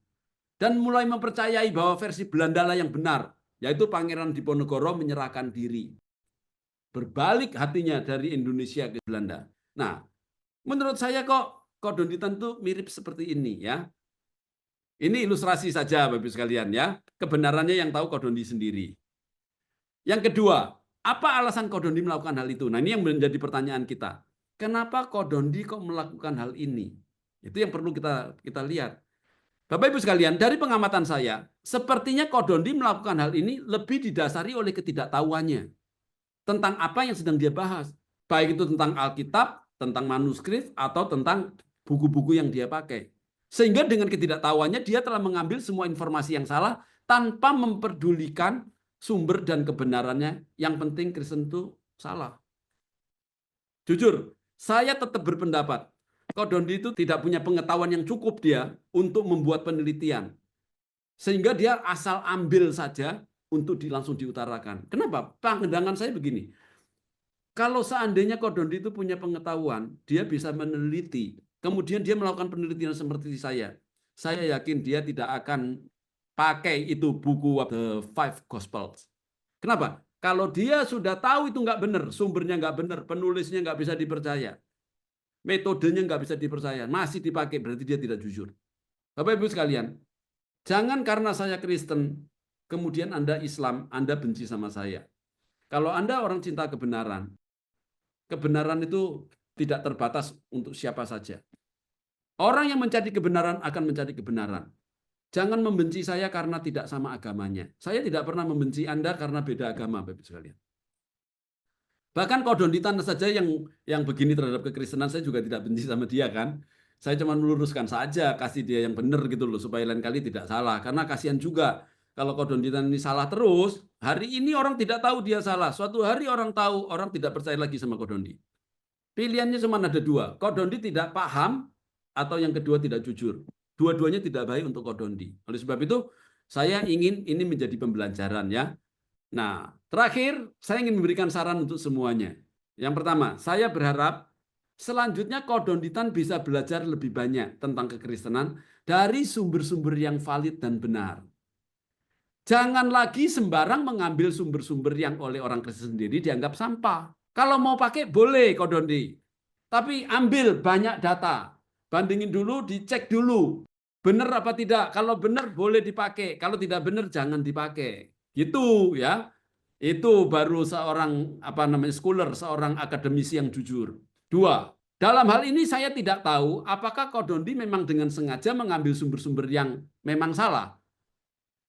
dan mulai mempercayai bahwa versi Belanda lah yang benar. yaitu Pangeran Diponegoro menyerahkan diri. Berbalik hatinya dari Indonesia ke Belanda. Nah, menurut saya kok Kodonditan itu mirip seperti ini ya. Ini ilustrasi saja Bapak Ibu sekalian ya. Kebenarannya yang tahu Kodondi sendiri. Yang kedua, apa alasan Kodondi melakukan hal itu? Nah, ini yang menjadi pertanyaan kita. Kenapa Kodondi kok melakukan hal ini? Itu yang perlu kita lihat. Bapak Ibu sekalian, dari pengamatan saya, sepertinya Kodondi melakukan hal ini lebih didasari oleh ketidaktahuannya tentang apa yang sedang dia bahas. Baik itu tentang Alkitab, tentang manuskrip, atau tentang buku-buku yang dia pakai. Sehingga dengan ketidaktahuannya dia telah mengambil semua informasi yang salah tanpa memperdulikan sumber dan kebenarannya. Yang penting Kristen itu salah. Jujur, saya tetap berpendapat Kodondi itu tidak punya pengetahuan yang cukup dia untuk membuat penelitian. Sehingga dia asal ambil saja untuk langsung diutarakan. Kenapa? Pandangan saya begini. Kalau seandainya Kodondi itu punya pengetahuan, dia bisa meneliti. Kemudian dia melakukan penelitian seperti saya. Saya yakin dia tidak akan pakai itu buku The Five Gospels. Kenapa? Kalau dia sudah tahu itu nggak benar, sumbernya nggak benar, penulisnya nggak bisa dipercaya, metodenya nggak bisa dipercaya, masih dipakai, berarti dia tidak jujur. Bapak Ibu sekalian, jangan karena saya Kristen, kemudian Anda Islam, Anda benci sama saya. Kalau Anda orang cinta kebenaran, kebenaran itu tidak terbatas untuk siapa saja. Orang yang mencari kebenaran akan mencari kebenaran. Jangan membenci saya karena tidak sama agamanya. Saya tidak pernah membenci Anda karena beda agama, Bapak Ibu sekalian. Bahkan Kodonditan saja yang begini terhadap kekristenan, saya juga tidak benci sama dia kan. Saya cuma meluruskan saja, kasih dia yang benar gitu loh, supaya lain kali tidak salah. Karena kasihan juga kalau Kodonditan ini salah terus, hari ini orang tidak tahu dia salah. Suatu hari orang tahu, orang tidak percaya lagi sama Kodondi. Pilihannya cuma ada dua. Kodondi tidak paham, atau yang kedua tidak jujur. Dua-duanya tidak baik untuk Kodondi. Oleh sebab itu, saya ingin ini menjadi pembelajaran ya. Nah, terakhir saya ingin memberikan saran untuk semuanya. Yang pertama, saya berharap selanjutnya Kodonditan bisa belajar lebih banyak tentang kekristenan dari sumber-sumber yang valid dan benar. Jangan lagi sembarang mengambil sumber-sumber yang oleh orang Kristen sendiri dianggap sampah. Kalau mau pakai boleh Kodondi. Tapi ambil banyak data. Bandingin dulu, dicek dulu. Benar apa tidak? Kalau benar boleh dipakai. Kalau tidak benar jangan dipakai. Gitu ya. Itu baru seorang scholar, seorang akademisi yang jujur. Dua, dalam hal ini saya tidak tahu apakah Kodondi memang dengan sengaja mengambil sumber-sumber yang memang salah.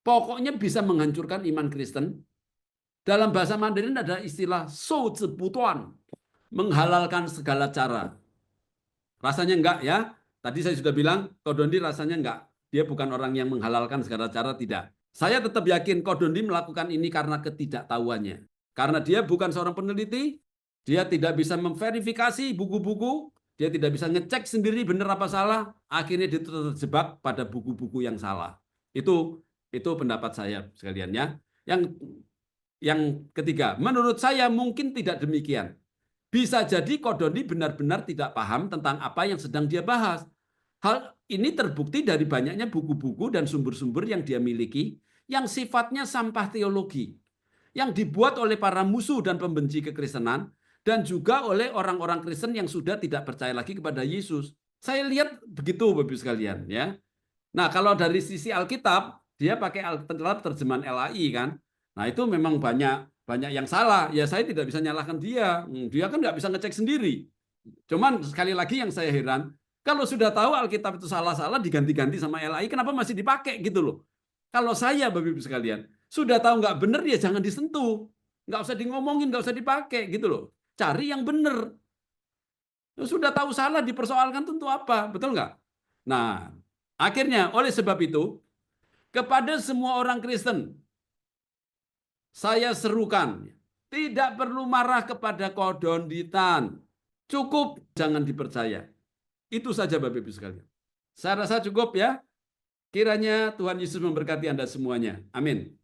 Pokoknya bisa menghancurkan iman Kristen. Dalam bahasa Mandarin ada istilah shou zi bu duan, menghalalkan segala cara. Rasanya enggak ya. Tadi saya sudah bilang Kodondi rasanya enggak. Dia bukan orang yang menghalalkan segala cara, tidak. Saya tetap yakin Kodondi melakukan ini karena ketidaktahuannya. Karena dia bukan seorang peneliti, dia tidak bisa memverifikasi buku-buku, dia tidak bisa ngecek sendiri benar apa salah, akhirnya dia terjebak pada buku-buku yang salah. Itu pendapat saya sekalian ya. Yang ketiga, menurut saya mungkin tidak demikian. Bisa jadi Kodondi benar-benar tidak paham tentang apa yang sedang dia bahas. Hal ini terbukti dari banyaknya buku-buku dan sumber-sumber yang dia miliki yang sifatnya sampah teologi, yang dibuat oleh para musuh dan pembenci kekristenan, dan juga oleh orang-orang Kristen yang sudah tidak percaya lagi kepada Yesus. Saya lihat begitu Bapak Ibu sekalian ya. Nah, kalau dari sisi Alkitab, dia pakai Alkitab terjemahan LAI kan. Nah, itu memang banyak yang salah. Ya saya tidak bisa nyalahkan dia. Dia kan nggak bisa ngecek sendiri. Cuman sekali lagi yang saya heran, kalau sudah tahu Alkitab itu salah-salah diganti-ganti sama LAI, kenapa masih dipakai gitu loh? Kalau saya Bapak Ibu sekalian, sudah tahu nggak benar ya jangan disentuh. Nggak usah ngomongin, nggak usah dipakai gitu loh. Cari yang benar. Sudah tahu salah dipersoalkan tentu apa? Betul nggak? Nah, akhirnya oleh sebab itu, kepada semua orang Kristen, saya serukan, tidak perlu marah kepada Kodonditan. Cukup jangan dipercaya. Itu saja Bapak Ibu sekalian. Saya rasa cukup ya. Kiranya Tuhan Yesus memberkati Anda semuanya. Amin.